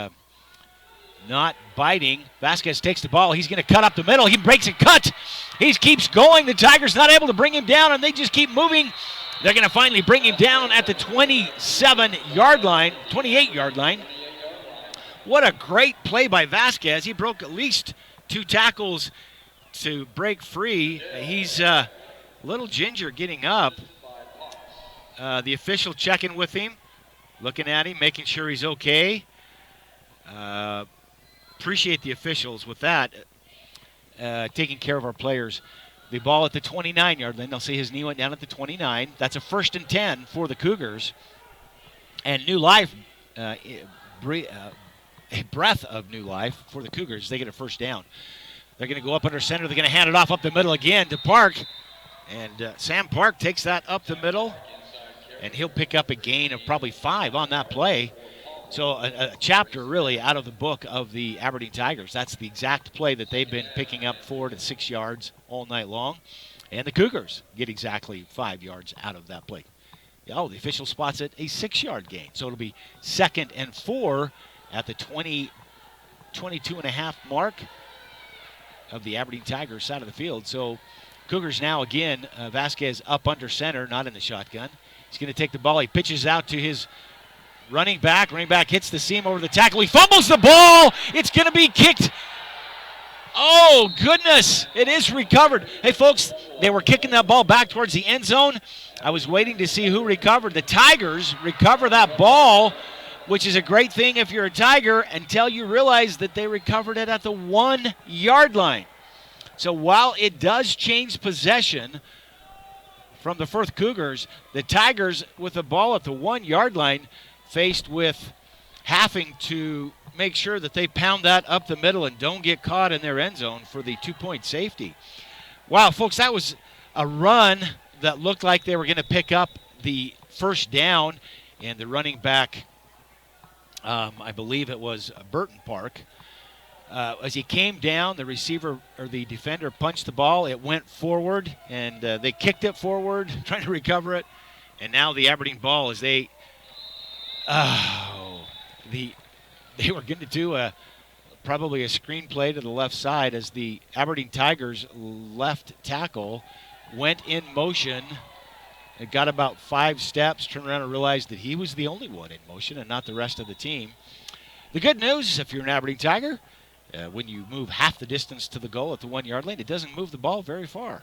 not biting. Vasquez takes the ball. He's going to cut up the middle. He breaks a cut. He keeps going. The Tigers not able to bring him down, and they just keep moving. They're going to finally bring him down at the 27-yard line, 28-yard line. What a great play by Vasquez. He broke at least 2 tackles to break free. He's little ginger getting up. The official checking with him, looking at him, making sure he's okay. Appreciate the officials with that, taking care of our players. The ball at the 29-yard line. They'll see his knee went down at the 29. That's a 1st and 10 for the Cougars. And new life, a breath of new life for the Cougars. They get a 1st down. They're going to go up under center. They're going to hand it off up the middle again to Park. And Sam Park takes that up the middle. And he'll pick up a gain of probably 5 on that play. So a chapter really out of the book of the Aberdeen Tigers. That's the exact play that they've been picking up 4 to 6 yards all night long. And the Cougars get exactly 5 yards out of that play. Oh, the official spots it a 6-yard gain. So it'll be 2nd and 4 at the 22.5 mark of the Aberdeen Tigers side of the field. So Cougars now again, Vasquez up under center, not in the shotgun. He's going to take the ball. He pitches out to his running back. Running back hits the seam over the tackle. He fumbles the ball. It's going to be kicked. Oh, goodness. It is recovered. Hey, folks, they were kicking that ball back towards the end zone. I was waiting to see who recovered. The Tigers recover that ball, which is a great thing if you're a Tiger, until you realize that they recovered it at the 1-yard line. So while it does change possession from the Firth Cougars, the Tigers with the ball at the 1-yard line faced with having to make sure that they pound that up the middle and don't get caught in their end zone for the 2-point safety. Wow, folks, that was a run that looked like they were going to pick up the 1st down, and the running back, I believe it was Burton Park, as he came down, the receiver or the defender punched the ball. It went forward, and they kicked it forward, trying to recover it. And now the Aberdeen ball, as they were going to do probably a screenplay to the left side as the Aberdeen Tigers left tackle went in motion. It got about 5 steps, turned around and realized that he was the only one in motion and not the rest of the team. The good news, if you're an Aberdeen Tiger, when you move half the distance to the goal at the 1-yard line, it doesn't move the ball very far.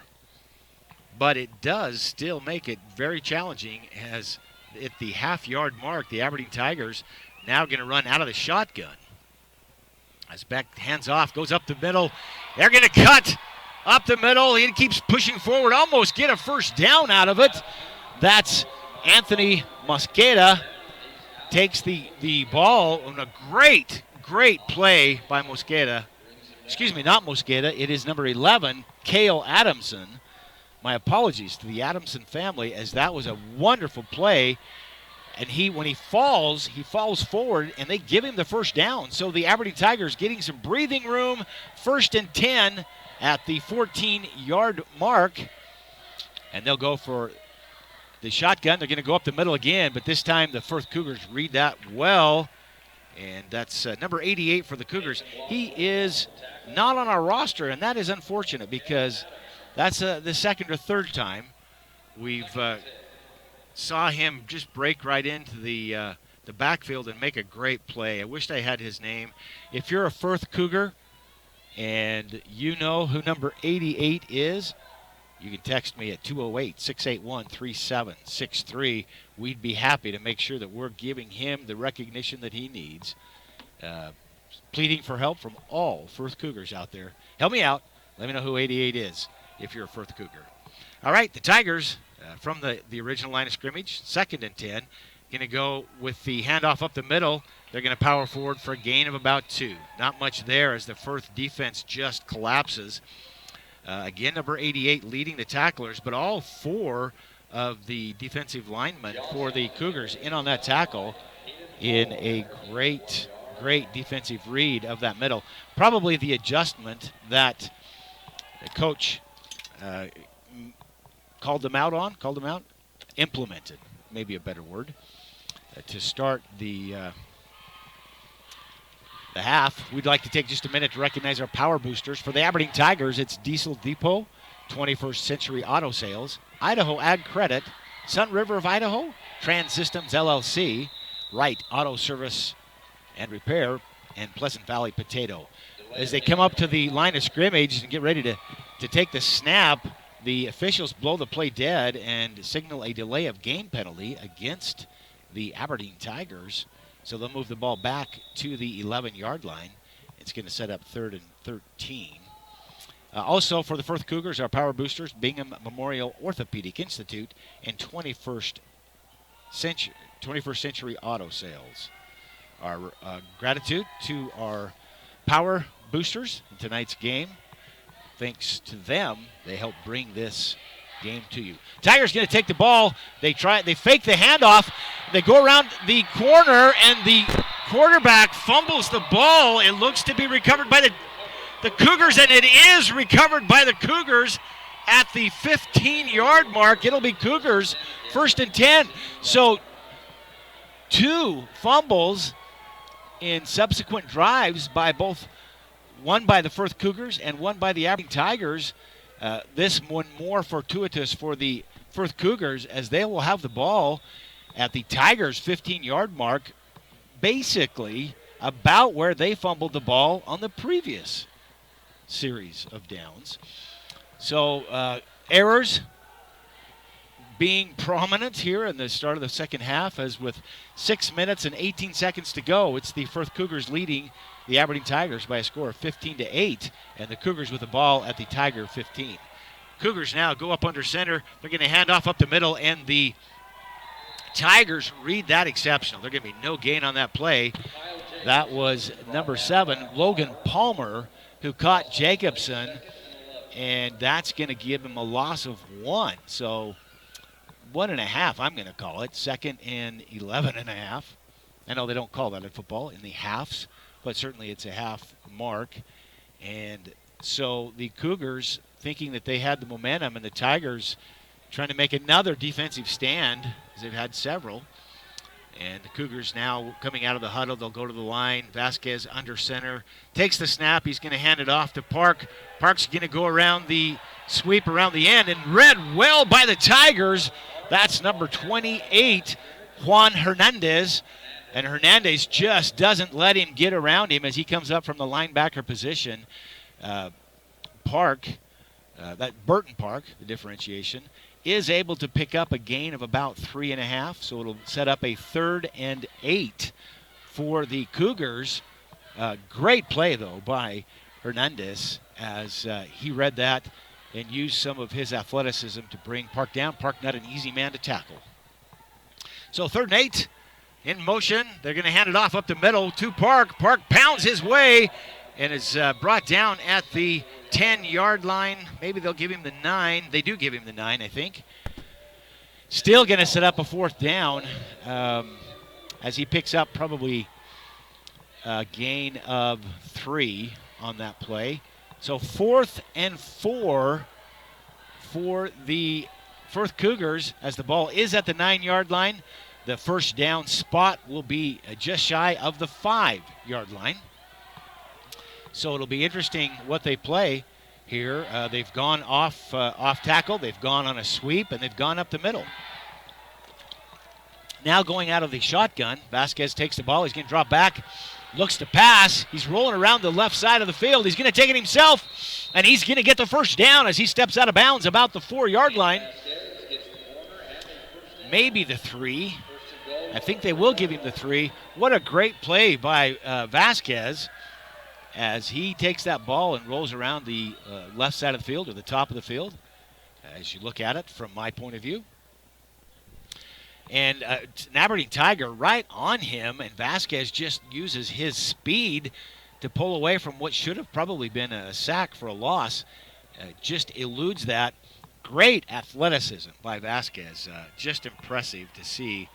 But it does still make it very challenging, as at the half-yard mark, the Aberdeen Tigers now going to run out of the shotgun. As Beck hands off, goes up the middle. They're going to cut up the middle. He keeps pushing forward, almost get a first down out of it. That's Anthony Mosqueda. Takes the ball on a great play by Mosqueda. Excuse me, not Mosqueda. It is number 11, Cale Adamson. My apologies to the Adamson family, as that was a wonderful play. And when he falls forward, and they give him the first down. So the Aberdeen Tigers getting some breathing room. 1st and 10 at the 14-yard mark. And they'll go for the shotgun. They're going to go up the middle again, but this time the Firth Cougars read that well. And that's number 88 for the Cougars. He is not on our roster, and that is unfortunate because that's the second or third time we've saw him just break right into the backfield and make a great play. I wished I had his name. If you're a Firth Cougar and you know who number 88 is, you can text me at 208-681-3763. We'd be happy to make sure that we're giving him the recognition that he needs. Pleading for help from all Firth Cougars out there. Help me out. Let me know who 88 is if you're a Firth Cougar. All right, the Tigers from the original line of scrimmage, 2nd and 10, going to go with the handoff up the middle. They're going to power forward for a gain of about 2. Not much there as the Firth defense just collapses. Again, number 88 leading the tacklers, but all 4 of the defensive linemen for the Cougars in on that tackle in a great defensive read of that middle. Probably the adjustment that the coach implemented, maybe a better word, to start the half. We'd like to take just a minute to recognize our power boosters. For the Aberdeen Tigers, it's Diesel Depot, 21st Century Auto Sales, Idaho Ag Credit, Sun River of Idaho, Trans Systems LLC, Wright Auto Service and Repair, and Pleasant Valley Potato. As they come up to the line of scrimmage and get ready to take the snap, the officials blow the play dead and signal a delay of game penalty against the Aberdeen Tigers. So they'll move the ball back to the 11-yard line. It's going to set up 3rd and 13. Also for the Firth Cougars, our power boosters, Bingham Memorial Orthopedic Institute and 21st Century Auto Sales. Our gratitude to our power boosters in tonight's game. Thanks to them, they help bring this game to you. Tigers going to take the ball. They fake the handoff. They go around the corner, and the quarterback fumbles the ball. It looks to be recovered by the Cougars, and it is recovered by the Cougars at the 15-yard mark. It'll be Cougars 1st and 10. So 2 fumbles in subsequent drives by both, one by the Firth Cougars and one by the Aberdeen Tigers. This one more fortuitous for the Firth Cougars, as they will have the ball at the Tigers' 15-yard mark, basically about where they fumbled the ball on the previous series of downs. So errors being prominent here in the start of the second half, as with 6 minutes and 18 seconds to go, it's the Firth Cougars leading the Aberdeen Tigers by a score of 15-8, and the Cougars with the ball at the Tiger 15. Cougars now go up under center. They're going to hand off up the middle, and the Tigers read that exceptional. They're going to be no gain on that play. That was number 7, Logan Palmer, who caught Jacobson, and that's going to give him a loss of 1. So 1.5, I'm going to call it. 2nd and 11.5. I know they don't call that in football in the halves, but certainly it's a half mark. And so the Cougars, thinking that they had the momentum, and the Tigers trying to make another defensive stand, as they've had several, And the Cougars now coming out of the huddle. They'll go to the line. Vasquez under center. Takes the snap. He's going to hand it off to Park. Park's going to go around the sweep around the end. And read well by the Tigers. That's number 28, Juan Hernandez. And Hernandez just doesn't let him get around him as he comes up from the linebacker position. Burton Park, the differentiation, is able to pick up a gain of about 3.5, so it'll set up a 3rd and 8 for the Cougars. Great play, though, by Hernandez as he read that and used some of his athleticism to bring Park down. Park not an easy man to tackle. So 3rd and 8 in motion. They're going to hand it off up the middle to Park. Park pounds his way and is brought down at the 10-yard line. Maybe they'll give him the 9. They do give him the 9, I think. Still going to set up a 4th down as he picks up probably a gain of 3 on that play. So 4th and 4 for the Firth Cougars as the ball is at the 9-yard line. The first down spot will be just shy of the 5-yard line. So it'll be interesting what they play here. They've gone off tackle, they've gone on a sweep, and they've gone up the middle. Now going out of the shotgun, Vasquez takes the ball. He's going to drop back, looks to pass. He's rolling around the left side of the field. He's going to take it himself, and he's going to get the first down as he steps out of bounds about the 4-yard line. Maybe the 3. I think they will give him the 3. What a great play by Vasquez as he takes that ball and rolls around the left side of the field or the top of the field as you look at it from my point of view. And an Aberdeen Tiger right on him, and Vasquez just uses his speed to pull away from what should have probably been a sack for a loss. Just eludes that. Great athleticism by Vasquez. Just impressive to see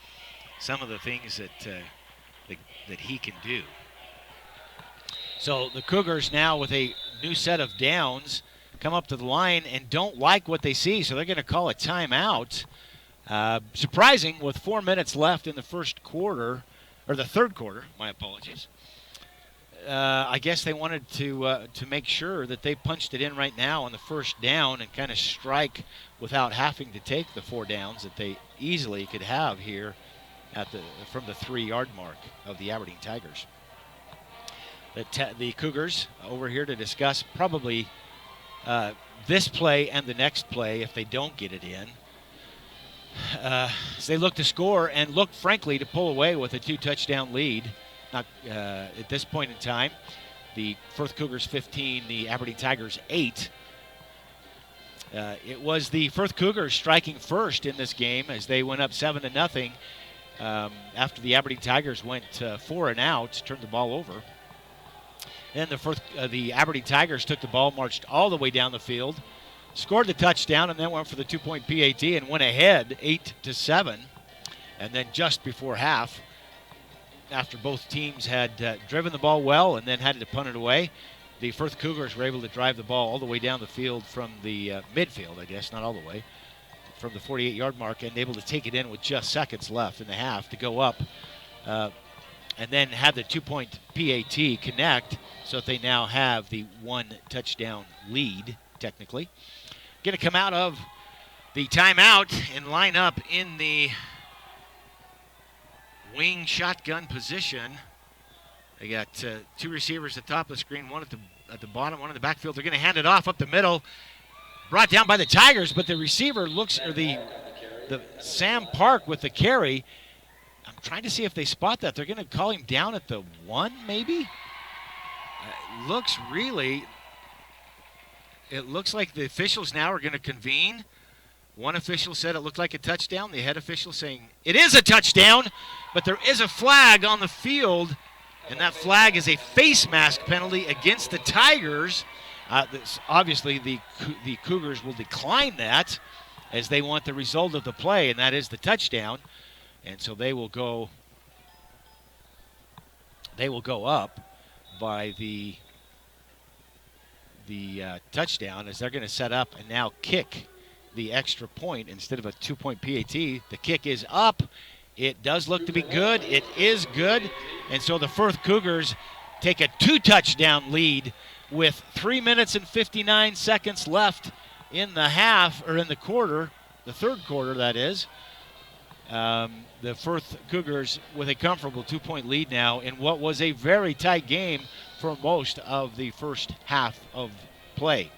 some of the things that he can do. So the Cougars now with a new set of downs come up to the line and don't like what they see, so they're going to call a timeout. Surprising with 4 minutes left in the first quarter, or the third quarter, my apologies. I guess they wanted to make sure that they punched it in right now on the first down and kind of strike without having to take the 4 downs that they easily could have here from the 3-yard mark of the Aberdeen Tigers. The Cougars over here to discuss probably this play and the next play if they don't get it in. So they look to score and look, frankly, to pull away with a 2-touchdown lead. Not at this point in time. The Firth Cougars 15, the Aberdeen Tigers 8. It was the Firth Cougars striking first in this game as they went up 7-0 after the Aberdeen Tigers went 4 and out, turned the ball over. Then the Aberdeen Tigers took the ball, marched all the way down the field, scored the touchdown, and then went for the 2-point PAT and went ahead 8-7. And then just before half, after both teams had driven the ball well and then had to punt it away, the Firth Cougars were able to drive the ball all the way down the field from the midfield, I guess, not all the way, from the 48-yard mark, and able to take it in with just seconds left in the half to go up and then have the 2-point PAT connect so that they now have the 1-touchdown lead, technically. Going to come out of the timeout and line up in the wing shotgun position. They got 2 receivers at the top of the screen, one at the bottom, one in the backfield. They're going to hand it off up the middle. Brought down by the Tigers, but the receiver looks, or the Sam Park with the carry. I'm trying to see if they spot that. They're going to call him down at the 1, maybe? It looks like the officials now are going to convene. One official said it looked like a touchdown. The head official saying it is a touchdown, but there is a flag on the field, and that flag is a face mask penalty against the Tigers. Obviously, the Cougars will decline that as they want the result of the play, and that is the touchdown. And so they will go up by the touchdown as they're going to set up and now kick the extra point instead of a 2-point PAT. The kick is up, It does look to be good. It is good. And so the Firth Cougars take a 2-touchdown lead with 3 minutes and 59 seconds left in the half, or in the quarter, the third quarter, that is. The Firth Cougars with a comfortable 2-point lead now in what was a very tight game for most of the first half of play.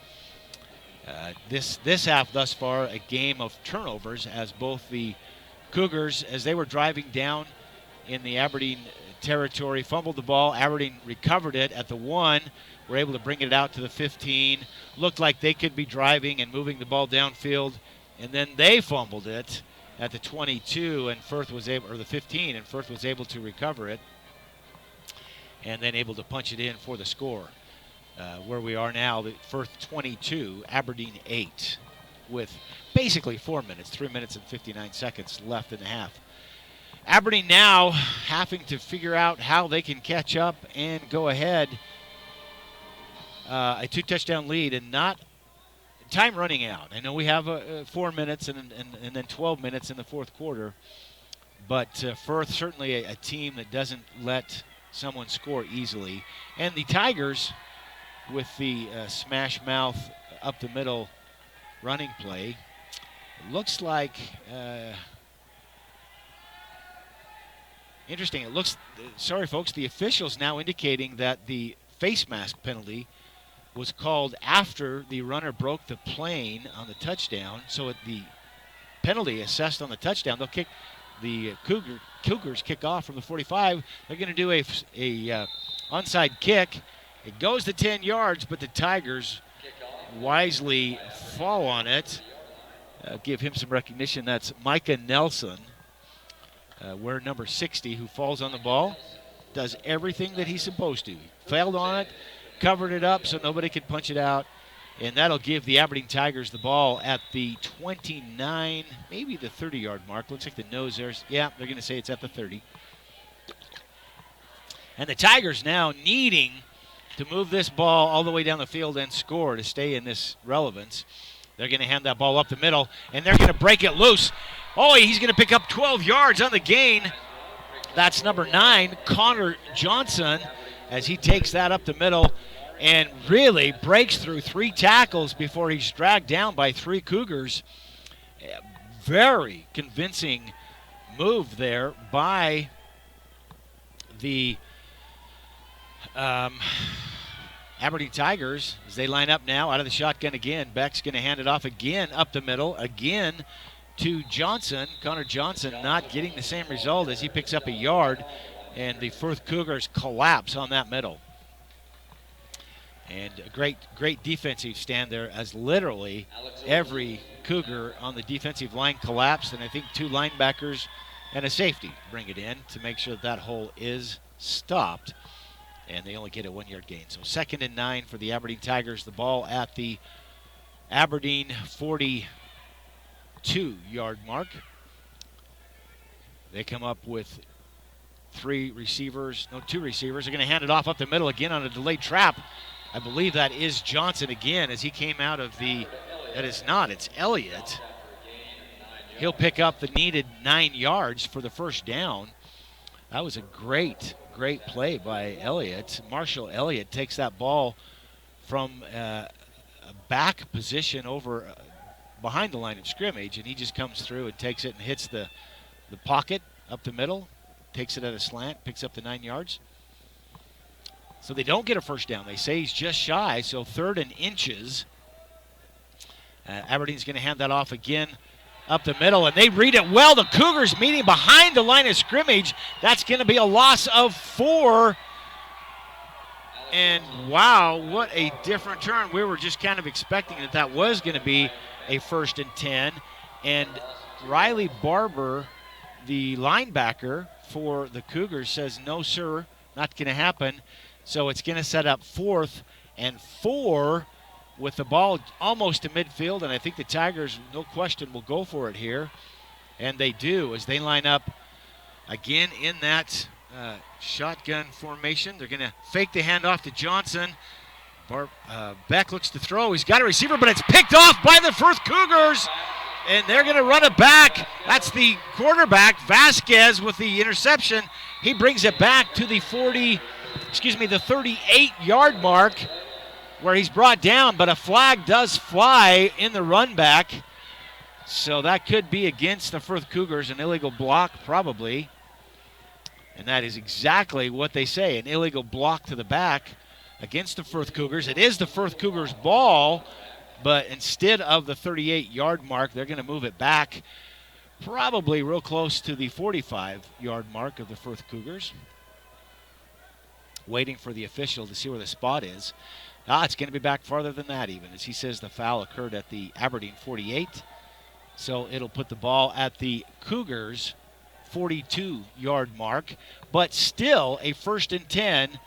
This half thus far, a game of turnovers, as both the Cougars, as they were driving down in the Aberdeen territory, fumbled the ball. Aberdeen recovered it at the 1, were able to bring it out to the 15. Looked like they could be driving and moving the ball downfield, and then they fumbled it at the 22, and Firth was able, or the 15, and Firth was able to recover it, and then able to punch it in for the score. Where we are now, the Firth 22, Aberdeen 8, with basically 4 minutes, 3 minutes and 59 seconds left in the half. Aberdeen now having to figure out how they can catch up and go ahead. A 2-touchdown lead and not time running out. I know we have 4 minutes and then 12 minutes in the fourth quarter, but Firth certainly a team that doesn't let someone score easily. And the Tigers, with the smash mouth up the middle running play, it looks like interesting. It looks, sorry folks, the officials now indicating that the face mask penalty was called after the runner broke the plane on the touchdown. So the penalty assessed on the touchdown, they'll kick the Cougars kick off from the 45. They're going to do a onside kick. It goes to 10 yards, but the Tigers wisely fall on it. Give him some recognition. That's Micah Nelson, wear number 60, who falls on the ball, does everything that he's supposed to. He failed on it, covered it up so nobody could punch it out, and that'll give the Aberdeen Tigers the ball at the 29, maybe the 30-yard mark. Looks like the nose there. Yeah, they're going to say it's at the 30. And the Tigers now needing to move this ball all the way down the field and score to stay in this relevance. They're going to hand that ball up the middle, and they're going to break it loose. Oh, he's going to pick up 12 yards on the gain. That's number 9, Connor Johnson, as he takes that up the middle and really breaks through 3 tackles before he's dragged down by 3 Cougars. Very convincing move there by the Aberdeen Tigers as they line up now out of the shotgun again. Beck's going to hand it off again up the middle, again to Johnson. Connor Johnson not getting the same result as he picks up a yard, and the Firth Cougars collapse on that middle. And a great defensive stand there, as literally every Cougar on the defensive line collapsed, and I think 2 linebackers and a safety bring it in to make sure that hole is stopped. And they only get a 1-yard gain. So 2nd and 9 for the Aberdeen Tigers. The ball at the Aberdeen 42-yard mark. They come up with 2 receivers. They're going to hand it off up the middle again on a delayed trap. I believe that is Johnson again as he came out of the, that is not, it's Elliott. He'll pick up the needed 9 yards for the first down. That was a great play by Elliott. Marshall Elliott takes that ball from a back position over behind the line of scrimmage, and he just comes through and takes it and hits the pocket up the middle, takes it at a slant, picks up the 9 yards. So they don't get a first down. They say he's just shy, so 3rd and inches. Aberdeen's going to hand that off again up the middle, and they read it well. The Cougars meeting behind the line of scrimmage. That's going to be a loss of 4. And wow, what a different turn. We were just kind of expecting that was going to be a 1st and 10. And Riley Barber, the linebacker for the Cougars, says, no, sir, not going to happen. So it's going to set up 4th and 4 with the ball almost to midfield, and I think the Tigers, no question, will go for it here. And they do as they line up again in that shotgun formation. They're going to fake the handoff to Johnson. Beck looks to throw. He's got a receiver, but it's picked off by the Firth Cougars. and they're going to run it back. That's the quarterback, Vasquez, with the interception. He brings it back to the 38-yard mark where he's brought down, but a flag does fly in the run back. So that could be against the Firth Cougars, an illegal block probably. And that is exactly what they say, an illegal block to the back against the Firth Cougars. It is the Firth Cougars' ball, but instead of the 38-yard mark, they're going to move it back probably real close to the 45-yard mark of the Firth Cougars. Waiting for the official to see where the spot is. It's going to be back farther than that even, as he says the foul occurred at the Aberdeen 48. So it'll put the ball at the Cougars' 42-yard mark, but still a 1st and 10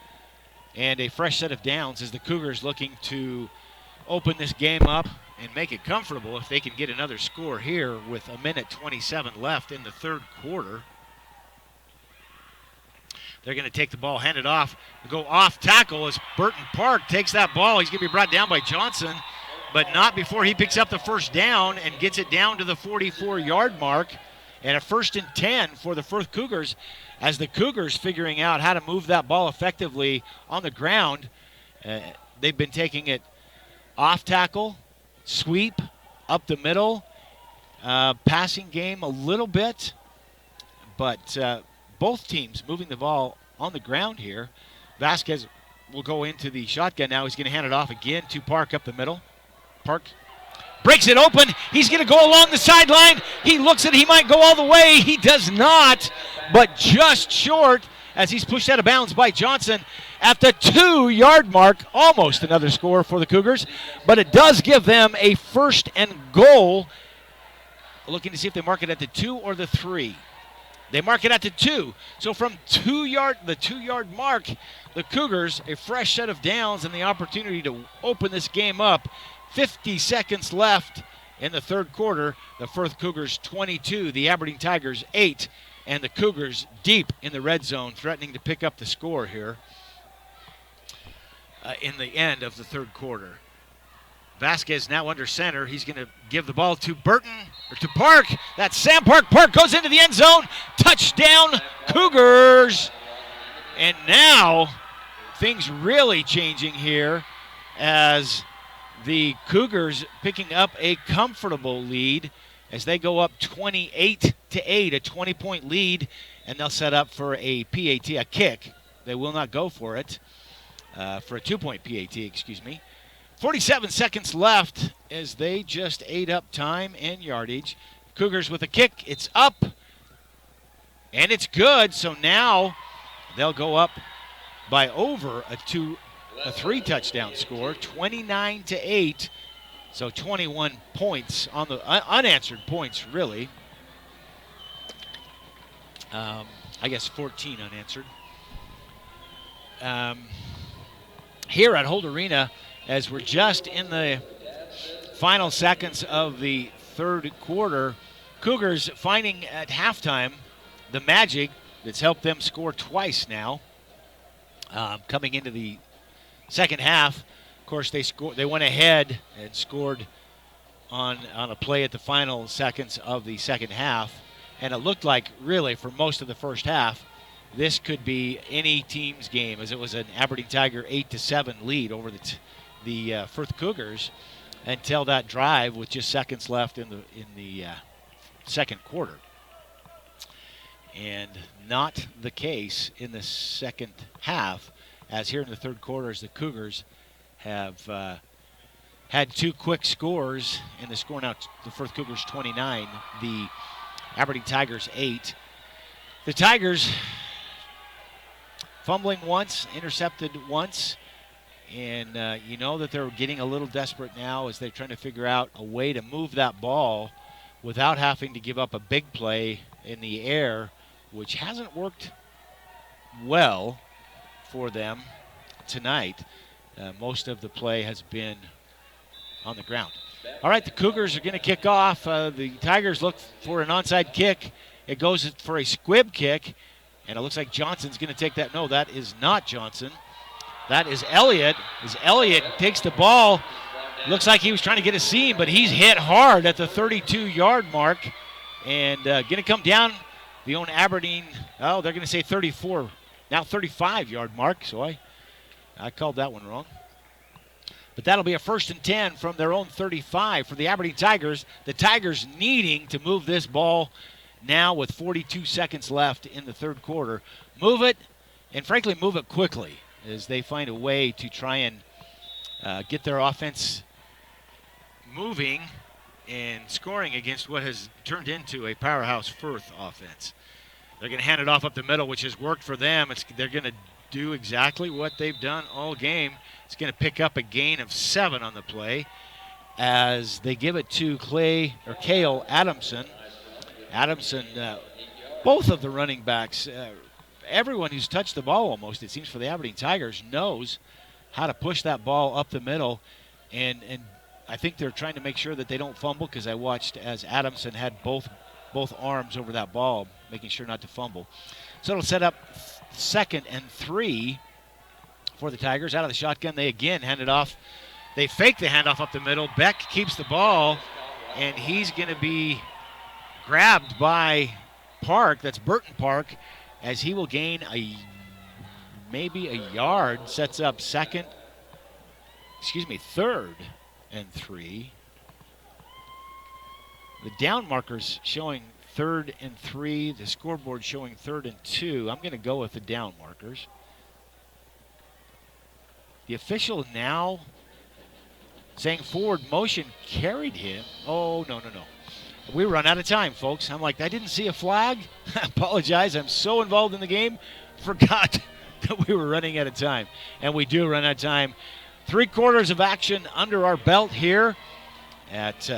and a fresh set of downs as the Cougars looking to open this game up and make it comfortable if they can get another score here with 1:27 left in the third quarter. They're going to take the ball, hand it off, go off tackle as Burton Park takes that ball. He's going to be brought down by Johnson, but not before he picks up the first down and gets it down to the 44-yard mark. And a 1st and 10 for the Firth Cougars as the Cougars figuring out how to move that ball effectively on the ground. They've been taking it off tackle, sweep, up the middle, passing game a little bit, but both teams moving the ball on the ground here. Vasquez will go into the shotgun now. He's going to hand it off again to Park up the middle. Park breaks it open. He's going to go along the sideline. He looks at he might go all the way. He does not, but just short as he's pushed out of bounds by Johnson at the 2-yard mark. Almost another score for the Cougars, but it does give them a 1st and goal. Looking to see if they mark it at the 2 or the 3. They mark it at the 2. So from the 2-yard mark, the Cougars a fresh set of downs and the opportunity to open this game up. 50 seconds left in the third quarter. The Firth Cougars 22, the Aberdeen Tigers 8, and the Cougars deep in the red zone, threatening to pick up the score here in the end of the third quarter. Vasquez now under center. He's going to give the ball to to Park. That's Sam Park. Park goes into the end zone. Touchdown, Cougars. And now things really changing here as the Cougars picking up a comfortable lead as they go up 28-8, a 20-point lead, and they'll set up for a PAT, a kick. They will not go for it, for a 2-point PAT, 47 seconds left as they just ate up time and yardage. Cougars with a kick. It's up, and it's good. So now they'll go up by over a 3-touchdown score, 29-8. So 21 points on the unanswered points, really. I guess 14 unanswered. Here at Holt Arena, as we're just in the final seconds of the third quarter, Cougars finding at halftime the magic that's helped them score twice now. Coming into the second half, of course, they went ahead and scored on a play at the final seconds of the second half, and it looked like really for most of the first half this could be any team's game, as it was an Aberdeen Tiger 8-7 lead over the Firth Cougars until that drive with just seconds left in the second quarter. And not the case in the second half, as here in the third quarter, as the Cougars have had 2 quick scores in the score now. The Firth Cougars 29, the Aberdeen Tigers 8. The Tigers fumbling once, intercepted once, and you know that they're getting a little desperate now as they're trying to figure out a way to move that ball without having to give up a big play in the air, which hasn't worked well for them tonight. Most of the play has been on the ground. All right, the Cougars are going to kick off. The Tigers look for an onside kick. It goes for a squib kick, and it looks like Johnson's going to take that. No, that is not Johnson. That is Elliott. As Elliott takes the ball Looks like he was trying to get a seam, but he's hit hard at the 32-yard mark. And going to come down the own Aberdeen, they're going to say 34, now 35-yard mark. So I called that one wrong. But that'll be a 1st and 10 from their own 35 for the Aberdeen Tigers. The Tigers needing to move this ball now with 42 seconds left in the third quarter. Move it, and frankly, move it quickly as they find a way to try and get their offense moving and scoring against what has turned into a powerhouse Firth offense. They're going to hand it off up the middle, which has worked for them. They're going to do exactly what they've done all game. It's going to pick up a gain of 7 on the play as they give it to Cale Adamson. Adamson, both of the running backs, everyone who's touched the ball almost, it seems, for the Aberdeen Tigers knows how to push that ball up the middle. And I think they're trying to make sure that they don't fumble, because I watched as Adamson had both arms over that ball, making sure not to fumble. So it'll set up 2nd and 3 for the Tigers. Out of the shotgun, they again hand it off. They fake the handoff up the middle. Beck keeps the ball, and he's going to be grabbed by Park. That's Burton Park, as he will gain maybe a yard. Sets up 3rd and 3. The down markers showing 3rd and 3. The scoreboard showing 3rd and 2. I'm going to go with the down markers. The official now saying forward motion carried him. Oh, no. We run out of time, folks. I'm like, I didn't see a flag. I apologize. I'm so involved in the game, forgot that we were running out of time. And we do run out of time. 3 quarters of action under our belt here at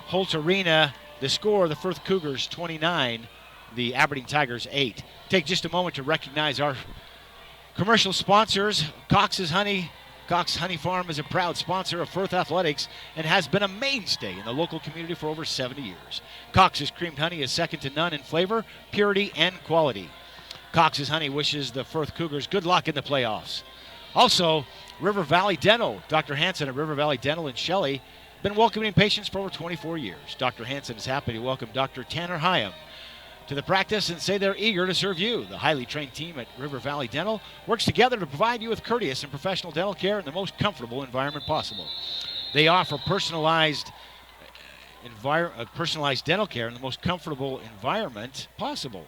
Holt Arena. The score, the Firth Cougars 29, the Aberdeen Tigers 8. Take just a moment to recognize our commercial sponsors. Cox Honey Farm is a proud sponsor of Firth Athletics and has been a mainstay in the local community for over 70 years. Cox's creamed honey is second to none in flavor, purity, and quality. Cox's Honey wishes the Firth Cougars good luck in the playoffs. Also, River Valley Dental. Dr. Hansen at River Valley Dental in Shelley been welcoming patients for over 24 years. Dr. Hansen is happy to welcome Dr. Tanner Hyam to the practice and say they're eager to serve you. The highly trained team at River Valley Dental works together to provide you with courteous and professional dental care in the most comfortable environment possible. They offer personalized dental care in the most comfortable environment possible.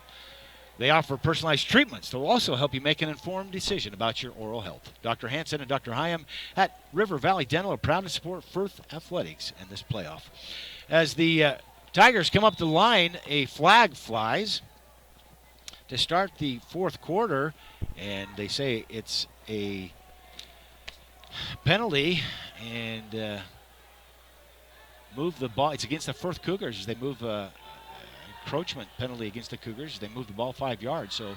They offer personalized treatments that will also help you make an informed decision about your oral health. Dr. Hansen and Dr. Hyam at River Valley Dental are proud to support Firth Athletics in this playoff. As the Tigers come up the line, a flag flies to start the fourth quarter, and they say it's a penalty and move the ball. It's against the Firth Cougars as they move encroachment penalty against the Cougars. They move the ball 5 yards. So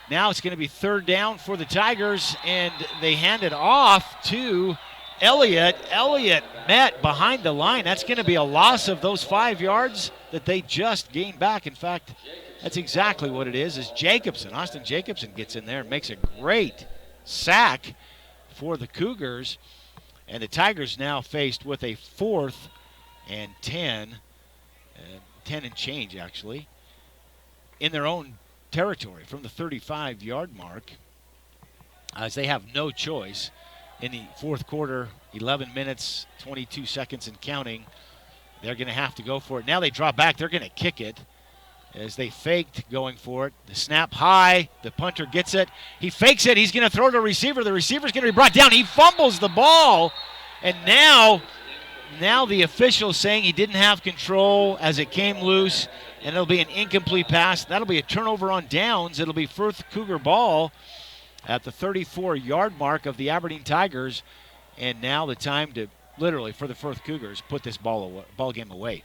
now it's going to be 3rd down for the Tigers, and they hand it off to Elliott. Elliott met behind the line. That's going to be a loss of those 5 yards that they just gained back. In fact, that's exactly what it is Jacobson. Austin Jacobson gets in there and makes a great sack for the Cougars. And the Tigers now faced with a 4th and 10. 10 and change, actually, in their own territory from the 35-yard mark, as they have no choice in the fourth quarter, 11 minutes, 22 seconds and counting. They're going to have to go for it. Now they draw back. They're going to kick it as they faked going for it. The snap high. The punter gets it. He fakes it. He's going to throw to the receiver. The receiver's going to be brought down. He fumbles the ball, and now the official saying he didn't have control as it came loose, and it'll be an incomplete pass. That'll be a turnover on downs. It'll be Firth Cougar ball at the 34-yard mark of the Aberdeen Tigers, and now the time to literally for the Firth Cougars put this ball game away.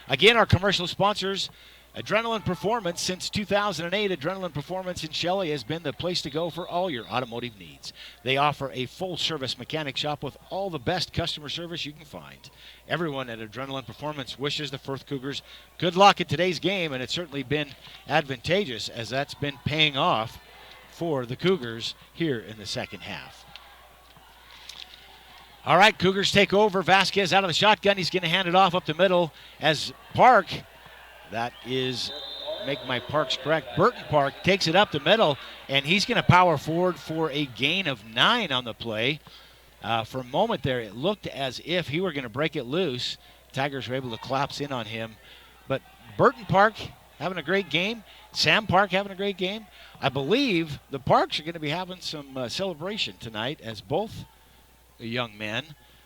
Again, our commercial sponsors, Adrenaline Performance. Since 2008, Adrenaline Performance in Shelley has been the place to go for all your automotive needs. They offer a full-service mechanic shop with all the best customer service you can find. Everyone at Adrenaline Performance wishes the Firth Cougars good luck at today's game, and it's certainly been advantageous as that's been paying off for the Cougars here in the second half. All right, Cougars take over. Vasquez out of the shotgun. He's going to hand it off up the middle as Park, that is, make my Parks correct, Burton Park takes it up the middle, and he's going to power forward for a gain of 9 on the play. For a moment there, it looked as if he were going to break it loose. Tigers were able to collapse in on him. But Burton Park having a great game. Sam Park having a great game. I believe the Parks are going to be having some celebration tonight as both young men,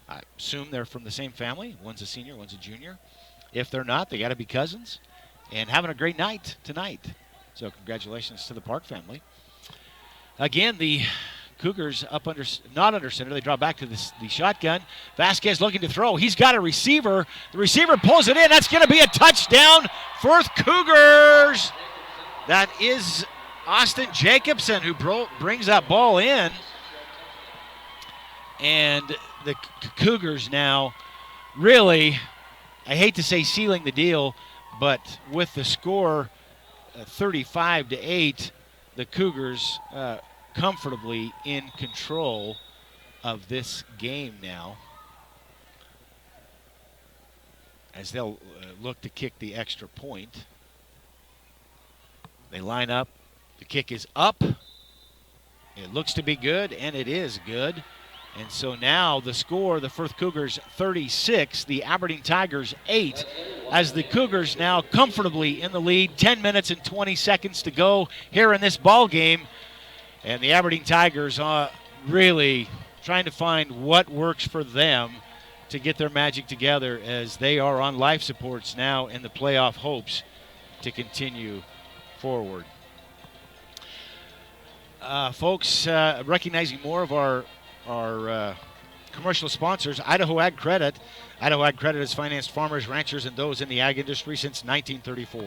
I assume they're from the same family. One's a senior, one's a junior. If they're not, they got to be cousins. And having a great night tonight. So congratulations to the Park family. Again, the Cougars not under center. They draw back to the shotgun. Vasquez looking to throw. He's got a receiver. The receiver pulls it in. That's going to be a touchdown. Firth Cougars. That is Austin Jacobson who brings that ball in. And the Cougars now really, I hate to say sealing the deal, but with the score 35-8, the Cougars comfortably in control of this game now, as they'll look to kick the extra point. They line up. The kick is up. It looks to be good, and it is good. And so now the score, the Firth Cougars 36, the Aberdeen Tigers 8, as the Cougars now comfortably in the lead. 10 minutes and 20 seconds to go here in this ball game. And the Aberdeen Tigers are really trying to find what works for them to get their magic together, as they are on life supports now in the playoff hopes to continue forward. Folks, recognizing more of our commercial sponsors, Idaho Ag Credit. Idaho Ag Credit has financed farmers, ranchers, and those in the ag industry since 1934.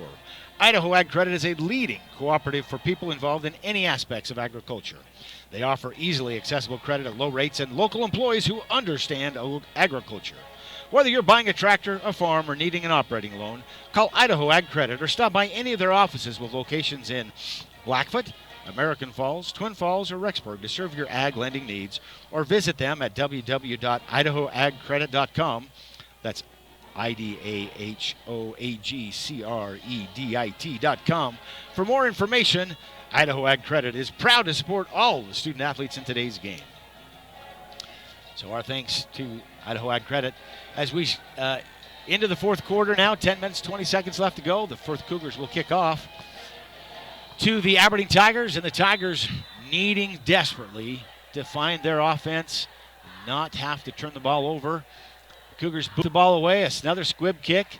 Idaho Ag Credit is a leading cooperative for people involved in any aspects of agriculture. They offer easily accessible credit at low rates and local employees who understand agriculture. Whether you're buying a tractor, a farm, or needing an operating loan, call Idaho Ag Credit or stop by any of their offices with locations in Blackfoot, American Falls, Twin Falls, or Rexburg to serve your ag lending needs, or visit them at www.idahoagcredit.com. That's IdahoAgCredit.com. For more information, Idaho Ag Credit is proud to support all the student athletes in today's game. So our thanks to Idaho Ag Credit. As we into the fourth quarter now, 10 minutes, 20 seconds left to go. The Firth Cougars will kick off to the Aberdeen Tigers, and the Tigers needing desperately to find their offense, not have to turn the ball over. The Cougars boot the ball away. Another squib kick,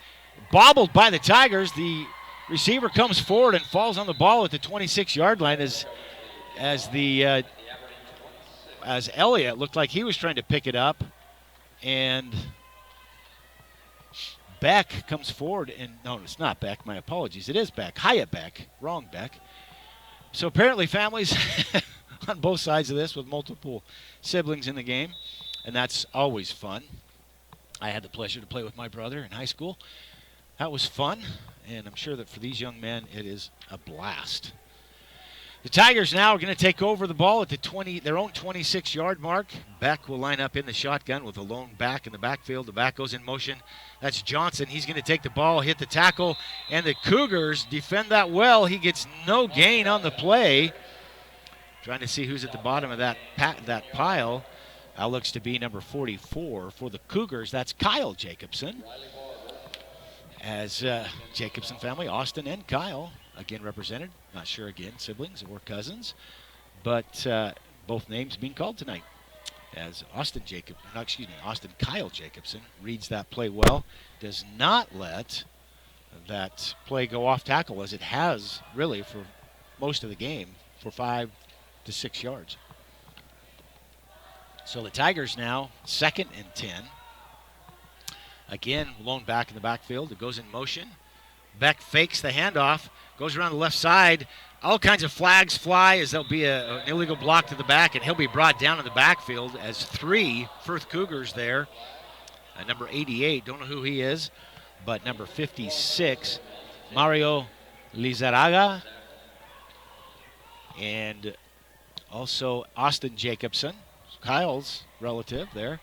bobbled by the Tigers. The receiver comes forward and falls on the ball at the 26-yard line as Elliott looked like he was trying to pick it up, and Beck comes forward, and no, it's not Beck. My apologies. It is Beck. Hyatt Beck. Wrong Beck. So apparently families on both sides of this with multiple siblings in the game, and that's always fun. I had the pleasure to play with my brother in high school. That was fun, and I'm sure that for these young men it is a blast. The Tigers now are going to take over the ball at their own 26-yard mark. Beck will line up in the shotgun with a lone back in the backfield. The back goes in motion. That's Johnson. He's going to take the ball, hit the tackle, and the Cougars defend that well. He gets no gain on the play. Trying to see who's at the bottom of that pile. That looks to be number 44 for the Cougars. That's Kyle Jacobson. As Jacobson family, Austin and Kyle, again represented. Not sure again, siblings or cousins, but both names being called tonight. As Austin Kyle Jacobson reads that play well, does not let that play go off tackle, as it has really for most of the game, for 5 to 6 yards. So the Tigers now 2nd and 10. Again, lone back in the backfield. It goes in motion. Beck fakes the handoff, goes around the left side. All kinds of flags fly as there'll be an illegal block to the back, and he'll be brought down in the backfield as 3 Firth Cougars there. Number 88, don't know who he is, but number 56, Mario Lizarraga, and also Austin Jacobson, Kyle's relative there.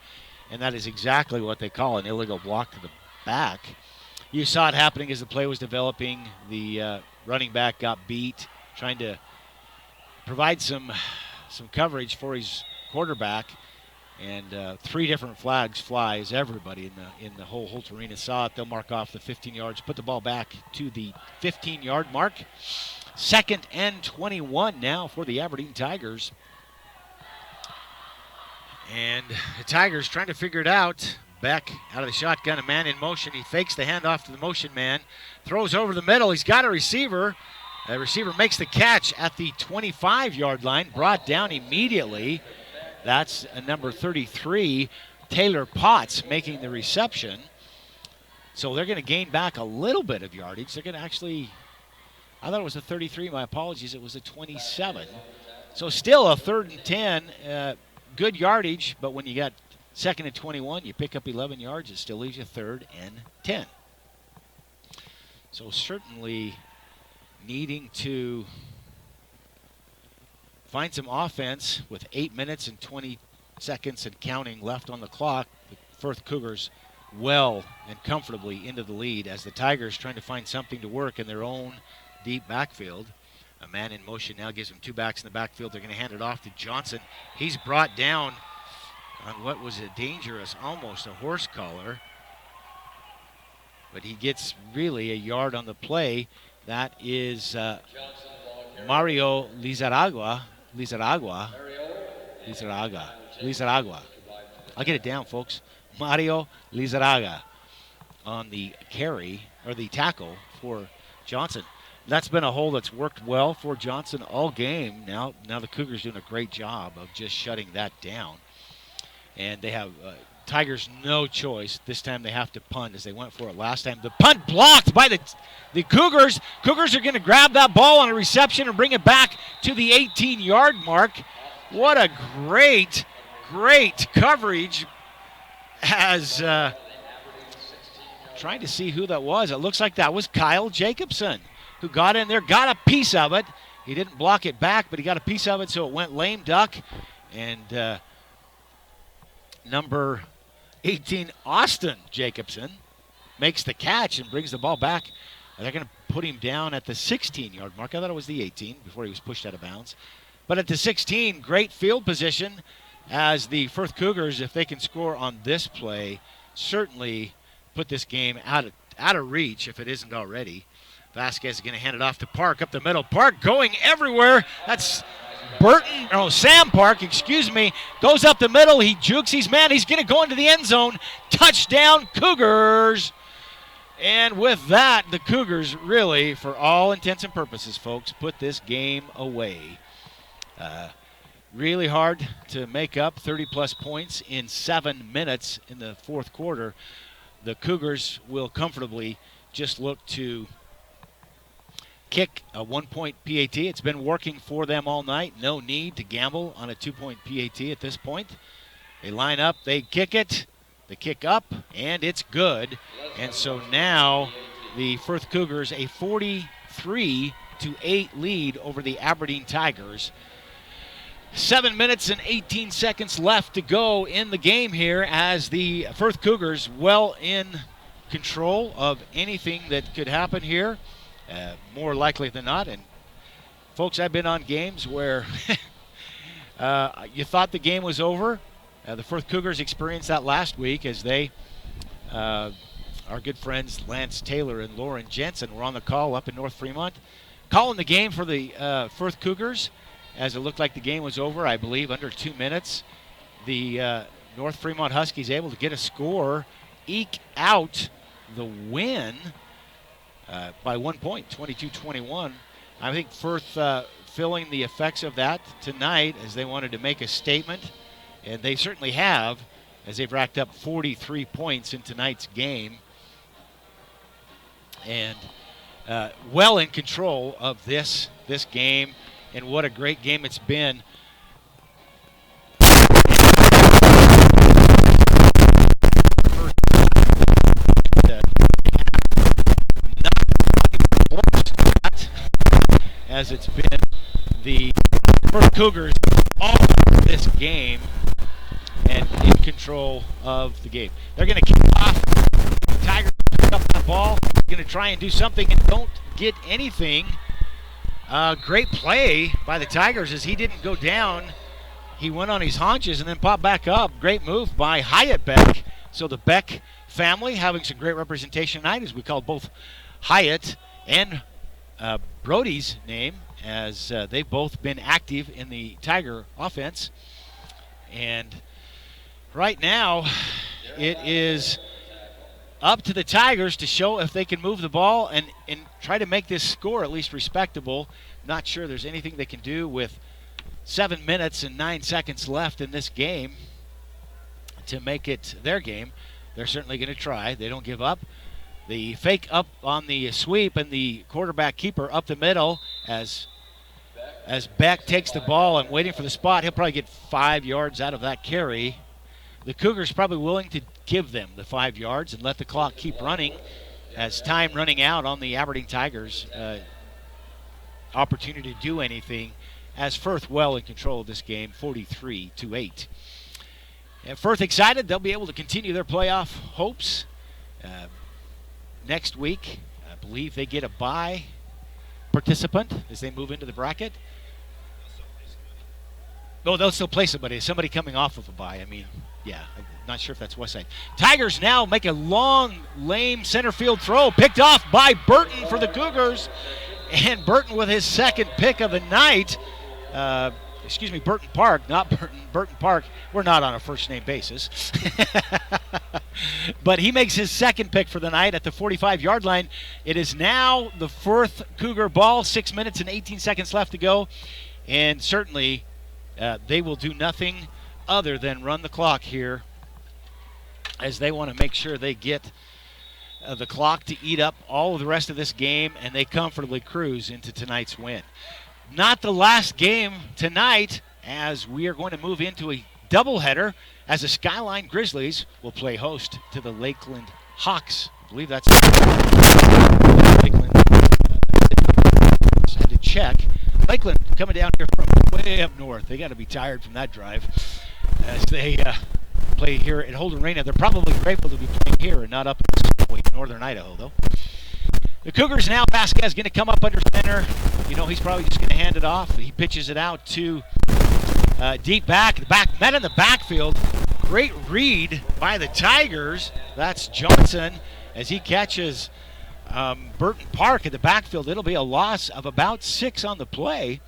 and that is exactly what they call an illegal block to the back. You saw it happening as the play was developing. The running back got beat, trying to provide some coverage for his quarterback, and 3 different flags fly as everybody in the whole Holt Arena saw it. They'll mark off the 15 yards, put the ball back to the 15-yard mark. 2nd and 21 now for the Aberdeen Tigers. And the Tigers trying to figure it out. Beck out of the shotgun, a man in motion. He fakes the handoff to the motion man, throws over the middle. He's got a receiver. The receiver makes the catch at the 25-yard line, brought down immediately. That's number 33, Taylor Potts, making the reception. So they're going to gain back a little bit of yardage. They're going to actually, I thought it was a 33. My apologies. It was a 27. So still a 3rd and 10. Good yardage, but when you got 2nd and 21, you pick up 11 yards. It still leaves you 3rd and 10. So certainly needing to find some offense with 8 minutes and 20 seconds and counting left on the clock. The Firth Cougars well and comfortably into the lead as the Tigers trying to find something to work in their own deep backfield. A man in motion now gives them 2 backs in the backfield. They're going to hand it off to Johnson. He's brought down on what was a dangerous, almost a horse collar. But he gets really a yard on the play. That is Mario Lizarraga. I'll get it down, folks. Mario Lizarraga on the carry, or the tackle for Johnson. That's been a hole that's worked well for Johnson all game. Now the Cougars doing a great job of just shutting that down. And they have Tigers no choice. This time they have to punt as they went for it last time. The punt blocked by the Cougars. Cougars are going to grab that ball on a reception and bring it back to the 18-yard mark. What a great coverage as trying to see who that was. It looks like that was Kyle Jacobson who got in there, got a piece of it. He didn't block it back, but he got a piece of it, so it went lame duck. And number 18, Austin Jacobson, makes the catch and brings the ball back. They're going to put him down at the 16-yard mark. I thought it was the 18 before he was pushed out of bounds. But at the 16, great field position as the Firth Cougars, if they can score on this play, certainly put this game out of reach if it isn't already. Vasquez is going to hand it off to Park up the middle. Park going everywhere. That's Sam Park, goes up the middle. He jukes his man. He's going to go into the end zone. Touchdown, Cougars. And with that, the Cougars really, for all intents and purposes, folks, put this game away. Really hard to make up 30-plus points in 7 minutes in the fourth quarter. The Cougars will comfortably just look to kick a 1-point PAT. It's been working for them all night. No need to gamble on a 2-point PAT at this point. They line up, they kick it, they kick up, and it's good. And so now the Firth Cougars a 43-8 lead over the Aberdeen Tigers. 7 minutes and 18 seconds left to go in the game here as the Firth Cougars well in control of anything that could happen here. More likely than not. And folks, I've been on games where you thought the game was over. The Firth Cougars experienced that last week as they, our good friends Lance Taylor and Lauren Jensen were on the call up in North Fremont, calling the game for the Firth Cougars as it looked like the game was over, I believe, under 2 minutes. The North Fremont Huskies able to get a score, eke out the win by 1 point, 22-21. I think Firth feeling the effects of that tonight as they wanted to make a statement, and they certainly have, as they've racked up 43 points in tonight's game, and well in control of this game, and what a great game it's been. As it's been the Firth Cougars all of this game, and in control of the game. They're going to kick off. Tigers pick up the ball. Going to try and do something and don't get anything. Great play by the Tigers as he didn't go down. He went on his haunches and then popped back up. Great move by Hyatt Beck. So the Beck family having some great representation tonight, as we called both Hyatt and Brody's name, as they've both been active in the Tiger offense. And right now, it is up to the Tigers to show if they can move the ball and try to make this score at least respectable. Not sure there's anything they can do with 7 minutes and 9 seconds left in this game to make it their game. They're certainly going to try. They don't give up. The fake up on the sweep and the quarterback keeper up the middle as Beck takes the ball and waiting for the spot. He'll probably get 5 yards out of that carry. The Cougars probably willing to give them the 5 yards and let the clock keep running as time running out on the Aberdeen Tigers. Opportunity to do anything as Firth well in control of this game, 43-8. And Firth excited. They'll be able to continue their playoff hopes next week. I believe they get a bye participant as they move into the bracket. Oh, they'll still play somebody. Somebody coming off of a bye. I mean, yeah, I'm not sure if that's Westside. Tigers now make a long, lame center field throw, picked off by Burton for the Cougars. And Burton with his second pick of the night. Burton Park, not Burton Park. We're not on a first-name basis. But he makes his second pick for the night at the 45-yard line. It is now the Firth Cougar ball, 6 minutes and 18 seconds left to go. And certainly they will do nothing other than run the clock here as they want to make sure they get the clock to eat up all of the rest of this game and they comfortably cruise into tonight's win. Not the last game tonight, as we are going to move into a doubleheader as the Skyline Grizzlies will play host to the Lakeland Hawks. I believe that's Lakeland. Had to check. Lakeland coming down here from way up north. They got to be tired from that drive as they play here at Holden Arena. They're probably grateful to be playing here and not up in northern Idaho, though. The Cougars now, Vasquez going to come up under center. You know, he's probably just going to hand it off. He pitches it out to deep back. Met in the backfield. Great read by the Tigers. That's Johnson as he catches Burton Park in the backfield. It'll be a loss of about 6 on the play.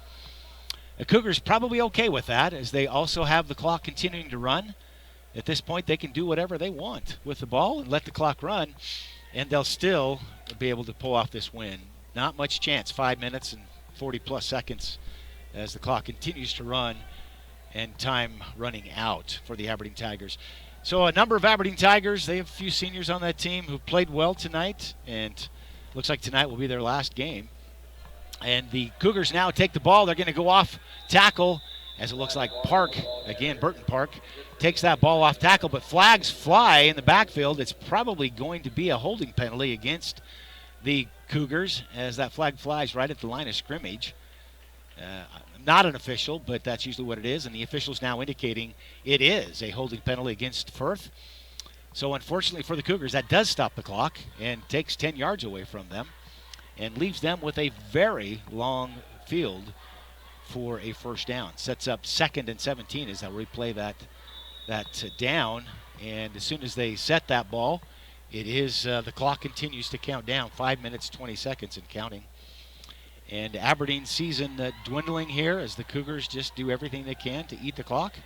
The Cougars probably okay with that as they also have the clock continuing to run. At this point, they can do whatever they want with the ball and let the clock run, and they'll still be able to pull off this win. Not much chance, 5 minutes and 40-plus seconds as the clock continues to run and time running out for the Aberdeen Tigers. So a number of Aberdeen Tigers, they have a few seniors on that team who played well tonight, and looks like tonight will be their last game. And the Cougars now take the ball. They're going to go off tackle as it looks like Park, again, Burton Park, takes that ball off tackle, but flags fly in the backfield. It's probably going to be a holding penalty against the Cougars as that flag flies right at the line of scrimmage. Not an official, but that's usually what it is, and the official's now indicating it is a holding penalty against Firth. So unfortunately for the Cougars, that does stop the clock and takes 10 yards away from them and leaves them with a very long field for a first down. Sets up 2nd and 17 as they'll replay that down. And as soon as they set that ball, it is the clock continues to count down, 5 minutes, 20 seconds and counting. And Aberdeen's season dwindling here as the Cougars just do everything they can to eat the clock,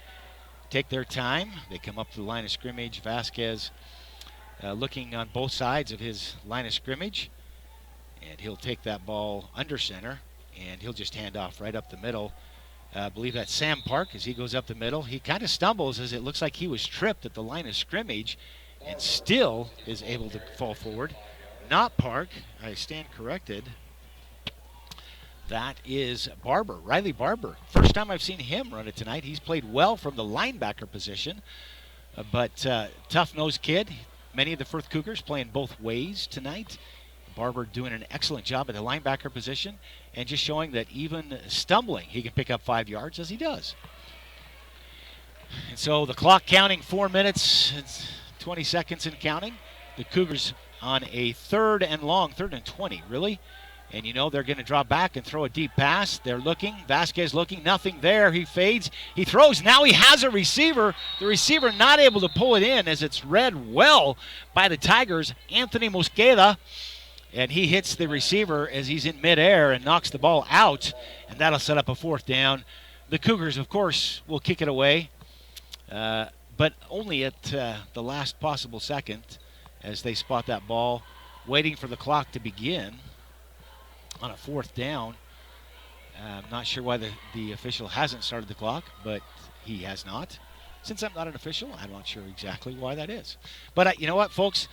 take their time. They come up to the line of scrimmage. Vasquez looking on both sides of his line of scrimmage, and he'll take that ball under center, and he'll just hand off right up the middle. I believe that's Sam Park as he goes up the middle. He kind of stumbles as it looks like he was tripped at the line of scrimmage and still is able to fall forward. Not Park. I stand corrected. That is Barber, Riley Barber. First time I've seen him run it tonight. He's played well from the linebacker position, but tough-nosed kid. Many of the Firth Cougars playing both ways tonight. Barber doing an excellent job at the linebacker position and just showing that even stumbling, he can pick up 5 yards as he does. And so the clock counting 4 minutes, it's 20 seconds and counting. The Cougars on a 3rd and long, 3rd and 20, really. And you know they're going to draw back and throw a deep pass. They're looking. Vasquez looking. Nothing there. He fades. He throws. Now he has a receiver. The receiver not able to pull it in as it's read well by the Tigers. Anthony Mosqueda. And he hits the receiver as he's in midair and knocks the ball out. And that'll set up a 4th down. The Cougars, of course, will kick it away. But only at the last possible second as they spot that ball, waiting for the clock to begin on a 4th down. I'm not sure why the official hasn't started the clock, but he has not. Since I'm not an official, I'm not sure exactly why that is. But you know what, folks?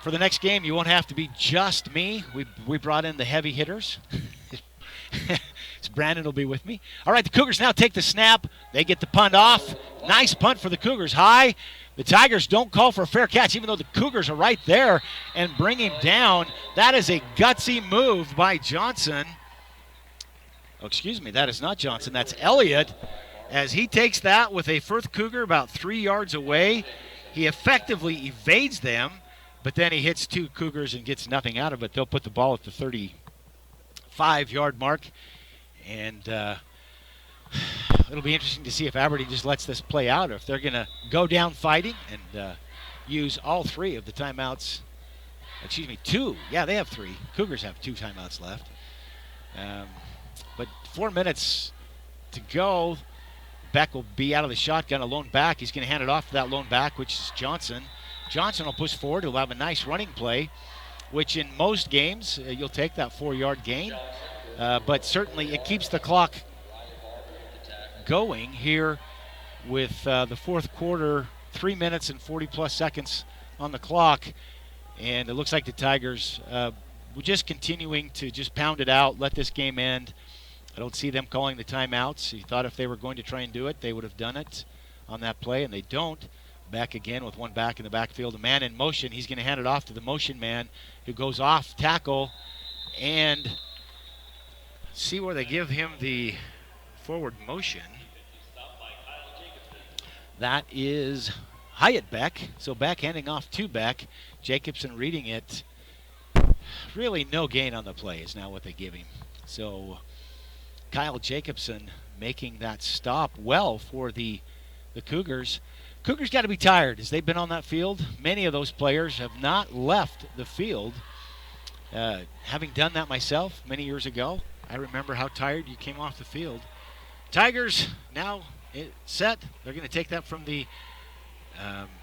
For the next game, you won't have to be just me. We brought in the heavy hitters. So Brandon will be with me. All right, the Cougars now take the snap. They get the punt off. Nice punt for the Cougars. High. The Tigers don't call for a fair catch, even though the Cougars are right there and bring him down. That is a gutsy move by Johnson. Oh, excuse me, that is not Johnson. That's Elliott. As he takes that with a Firth Cougar about 3 yards away, he effectively evades them, but then he hits 2 Cougars and gets nothing out of it. They'll put the ball at the 35-yard mark. And it'll be interesting to see if Aberdeen just lets this play out or if they're going to go down fighting and use all 3 of the timeouts. Excuse me, 2. Yeah, they have 3. Cougars have 2 timeouts left. But 4 minutes to go. Beck will be out of the shotgun, a lone back. He's going to hand it off to that lone back, which is Johnson. Johnson will push forward. He'll have a nice running play, which in most games you'll take that 4-yard gain. But certainly it keeps the clock going here with the 4th quarter, 3 minutes and 40-plus seconds on the clock. And it looks like the Tigers were just continuing to just pound it out, let this game end. I don't see them calling the timeouts. He thought if they were going to try and do it, they would have done it on that play, and they don't. Back again with one back in the backfield. A man in motion. He's going to hand it off to the motion man who goes off tackle and see where they give him the forward motion. That is Hyatt Beck. So Beck handing off to Beck. Jacobson reading it. Really no gain on the play is now what they give him. So Kyle Jacobson making that stop well for the Cougars. Cougars got to be tired as they've been on that field. Many of those players have not left the field. Having done that myself many years ago, I remember how tired you came off the field. Tigers now set. They're going to take that from the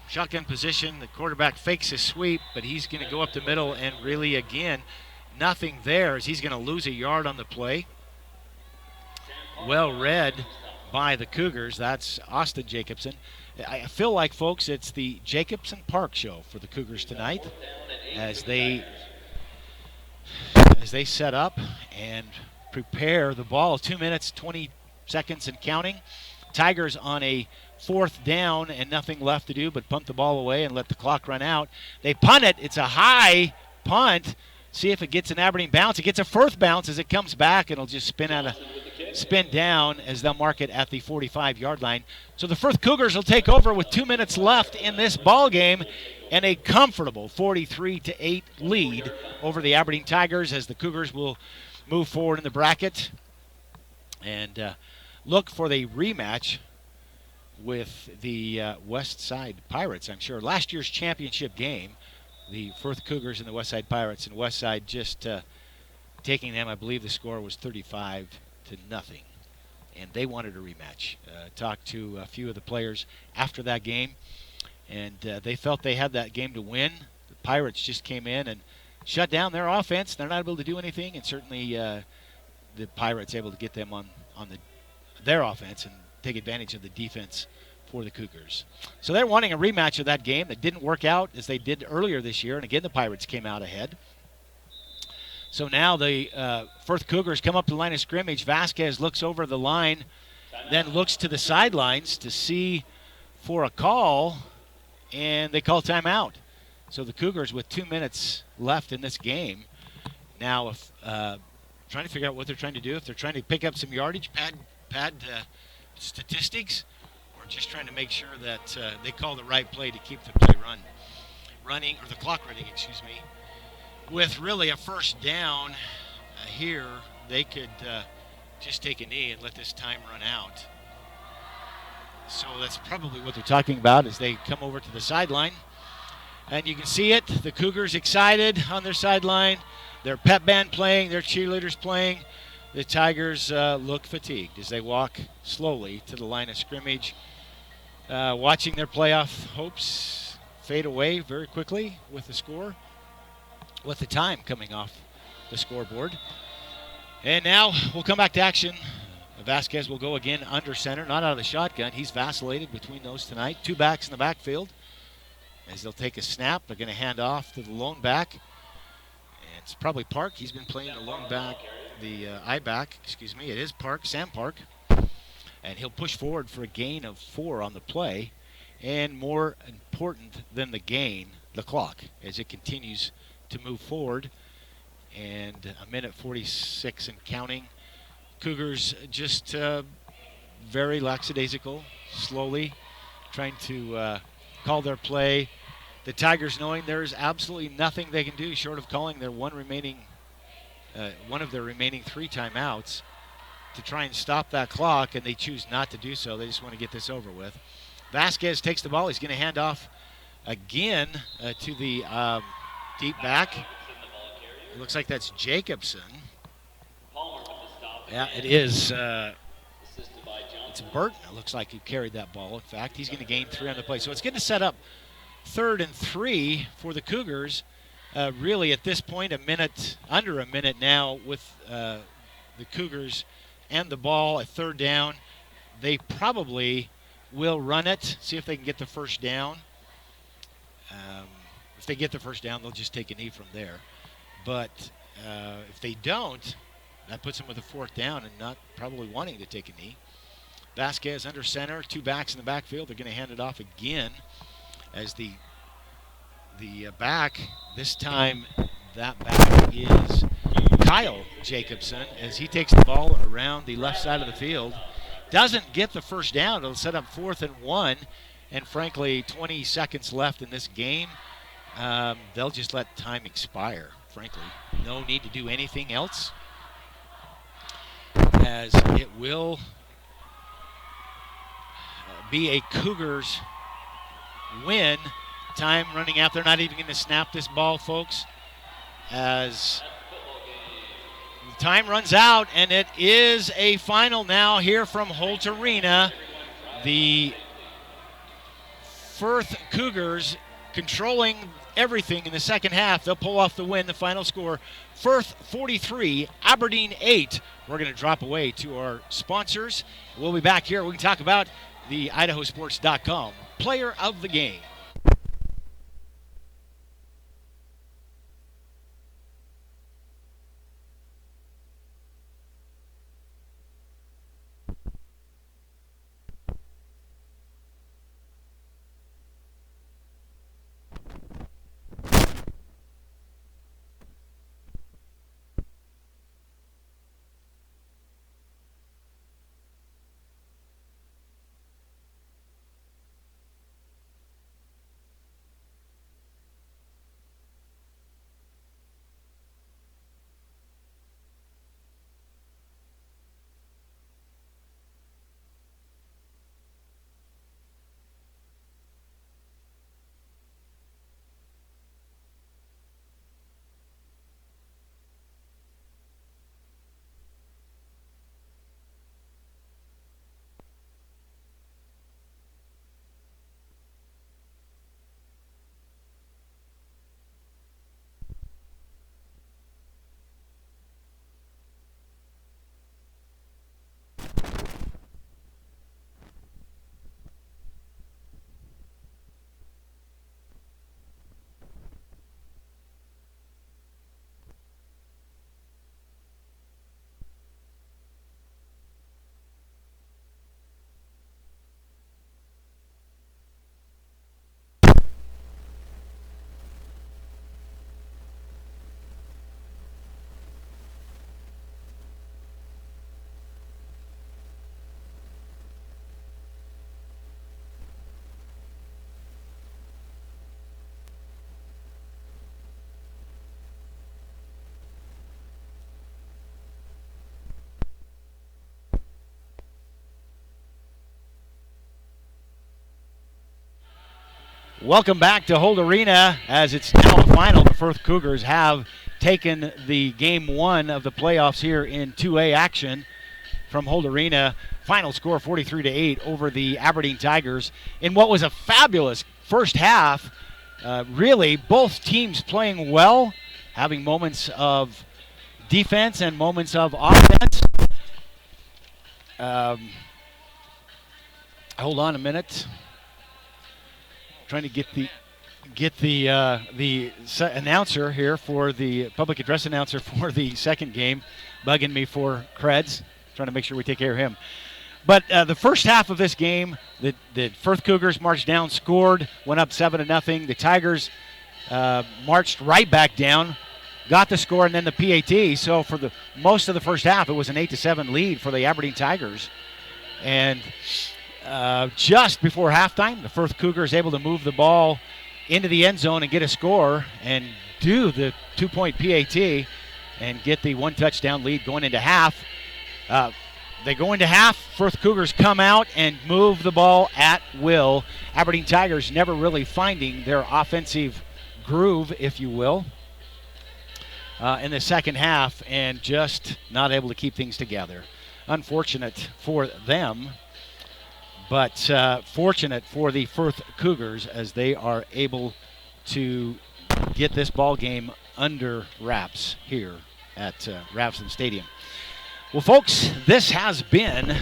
shotgun position. The quarterback fakes his sweep, but he's going to go up the middle and really, again, nothing there as he's going to lose a yard on the play. Well read by the Cougars. That's Austin Jacobson. I feel like, folks, it's the Jacobson Park show for the Cougars tonight as they set up and prepare the ball. 2 minutes, 20 seconds and counting. Tigers on a 4th down and nothing left to do but punt the ball away and let the clock run out. They punt it. It's a high punt. See if it gets an Aberdeen bounce. It gets a Firth bounce as it comes back, and it'll just spin down as they'll mark it at the 45-yard line. So the Firth Cougars will take over with 2 minutes left in this ball game and a comfortable 43-8 lead over the Aberdeen Tigers as the Cougars will move forward in the bracket and look for the rematch with the West Side Pirates, I'm sure. Last year's championship game, the Firth Cougars and the West Side Pirates, and West Side just taking them. I believe the score was 35-0, and they wanted a rematch. Talked to a few of the players after that game, and they felt they had that game to win. The Pirates just came in and shut down their offense. They're not able to do anything, and certainly the Pirates able to get them on their offense and take advantage of the defense for the Cougars. So they're wanting a rematch of that game that didn't work out as they did earlier this year, and again the Pirates came out ahead. So now the Firth Cougars come up to the line of scrimmage. Vasquez looks over the line, then looks to the sidelines to see for a call, and they call timeout. So the Cougars with 2 minutes left in this game. Now, if trying to figure out what they're trying to do, if they're trying to pick up some yardage, pad statistics, or scoreboard, just trying to make sure that they call the right play to keep the play running, or the clock running, excuse me. With really a first down here, they could just take a knee and let this time run out. So that's probably what they're talking about as they come over to the sideline. And you can see it, the Cougars excited on their sideline. Their pep band playing, their cheerleaders playing. The Tigers look fatigued as they walk slowly to the line of scrimmage, watching their playoff hopes fade away very quickly with the score, with the time coming off the scoreboard. And now we'll come back to action. Vasquez will go again under center, not out of the shotgun. He's vacillated between those tonight. Two backs in the backfield. As they'll take a snap, they're going to hand off to the lone back. And it's probably Park. He's been playing the lone back, the I-back, excuse me. It is Park, Sam Park. And he'll push forward for a gain of 4 on the play. And more important than the gain, the clock, as it continues to move forward. And a minute 46 and counting. Cougars just very lackadaisical, slowly trying to call their play. The Tigers knowing there's absolutely nothing they can do short of calling their one of their remaining 3 timeouts to try and stop that clock, and they choose not to do so. They just want to get this over with. Vasquez takes the ball. He's going to hand off again to the deep back. It looks like that's Jacobson. Yeah, it is. It's Burton, it looks like, who carried that ball. In fact, he's going to gain 3 on the play. So it's going to set up 3rd and 3 for the Cougars. Really, at this point, under a minute now with the Cougars and the ball at 3rd down. They probably will run it, see if they can get the first down. If they get the first down, they'll just take a knee from there. But if they don't, that puts them with a 4th down and not probably wanting to take a knee. Vasquez under center, 2 backs in the backfield. They're going to hand it off again as the back, this time that back is Kyle Jacobson as he takes the ball around the left side of the field. Doesn't get the first down. It'll set up 4th and 1. And frankly, 20 seconds left in this game. They'll just let time expire, frankly. No need to do anything else, as it will be a Cougars win. Time running out. They're not even going to snap this ball, folks, as the time runs out, and it is a final now here from Holt Arena. The Firth Cougars controlling everything in the second half. They'll pull off the win. The final score, Firth 43, Aberdeen 8. We're going to drop away to our sponsors. We'll be back here. We can talk about the IdahoSports.com player of the game. Welcome back to Holt Arena as it's now the final. The Firth Cougars have taken the game 1 of the playoffs here in 2A action from Holt Arena. Final score 43-8 over the Aberdeen Tigers in what was a fabulous first half. Really, both teams playing well, having moments of defense and moments of offense. Hold on a minute. Trying to get the announcer here for the public address announcer for the second game, bugging me for creds. Trying to make sure we take care of him. But the first half of this game, the Firth Cougars marched down, scored, went up 7-0. The Tigers marched right back down, got the score, and then the PAT. So for the most of the first half, it was an 8-7 lead for the Aberdeen Tigers. And just before halftime, the Firth Cougars able to move the ball into the end zone and get a score and do the 2-point PAT and get the 1-touchdown lead going into half. They go into half. Firth Cougars come out and move the ball at will. Aberdeen Tigers never really finding their offensive groove, if you will, in the second half and just not able to keep things together. Unfortunate for them, but fortunate for the Firth Cougars as they are able to get this ball game under wraps here at Ravsden Stadium. Well, folks, this has been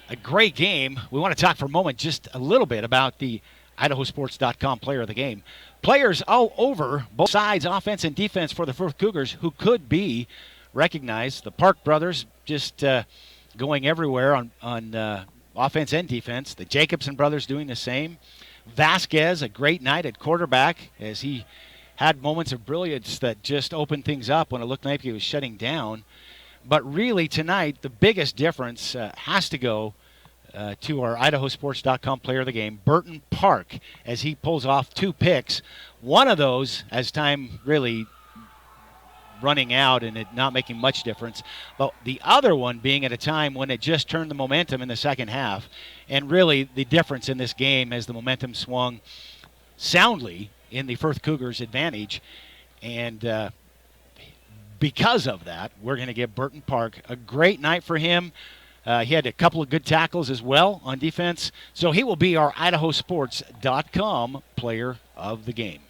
a great game. We want to talk for a moment just a little bit about the IdahoSports.com player of the game. Players all over both sides, offense and defense, for the Firth Cougars who could be recognized. The Park brothers just going everywhere on offense and defense. The Jacobson brothers doing the same. Vasquez, a great night at quarterback as he had moments of brilliance that just opened things up when it looked like he was shutting down. But really tonight, the biggest difference has to go to our IdahoSports.com player of the game, Burton Park, as he pulls off 2 picks. One of those, as time really running out and it not making much difference, but the other one being at a time when it just turned the momentum in the second half. And really the difference in this game as the momentum swung soundly in the Firth Cougars' advantage. And because of that, we're going to give Burton Park a great night for him. He had a couple of good tackles as well on defense. So he will be our IdahoSports.com player of the game.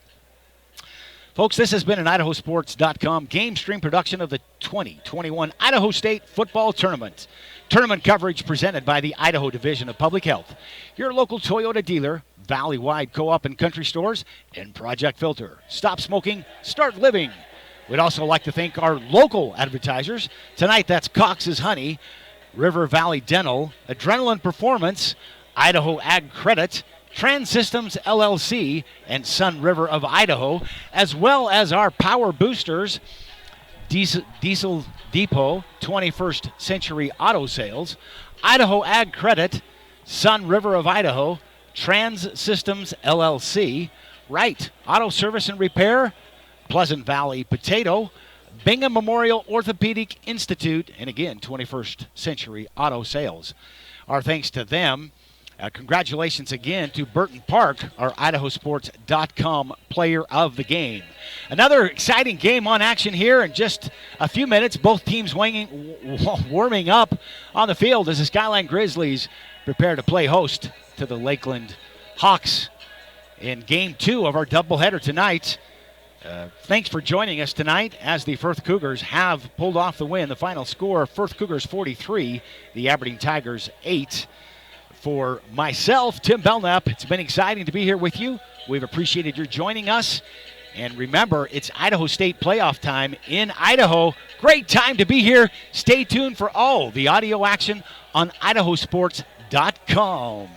Folks, this has been an IdahoSports.com game stream production of the 2021 Idaho State Football Tournament. Tournament coverage presented by the Idaho Division of Public Health, your local Toyota dealer, Valley-wide co-op and country stores, and Project Filter. Stop smoking, start living. We'd also like to thank our local advertisers. Tonight, that's Cox's Honey, River Valley Dental, Adrenaline Performance, Idaho Ag Credit, Trans Systems LLC, and Sun River of Idaho, as well as our power boosters, Diesel Depot, 21st Century Auto Sales, Idaho Ag Credit, Sun River of Idaho, Trans Systems LLC, Wright Auto Service and Repair, Pleasant Valley Potato, Bingham Memorial Orthopedic Institute, and again, 21st Century Auto Sales. Our thanks to them. Congratulations again to Burton Park, our IdahoSports.com player of the game. Another exciting game on action here in just a few minutes. Both teams warming up on the field as the Skyline Grizzlies prepare to play host to the Lakeland Hawks in Game 2 of our doubleheader tonight. Thanks for joining us tonight as the Firth Cougars have pulled off the win. The final score, Firth Cougars 43, the Aberdeen Tigers 8. For myself, Tim Belknap, it's been exciting to be here with you. We've appreciated your joining us. And remember, it's Idaho State playoff time in Idaho. Great time to be here. Stay tuned for all the audio action on IdahoSports.com.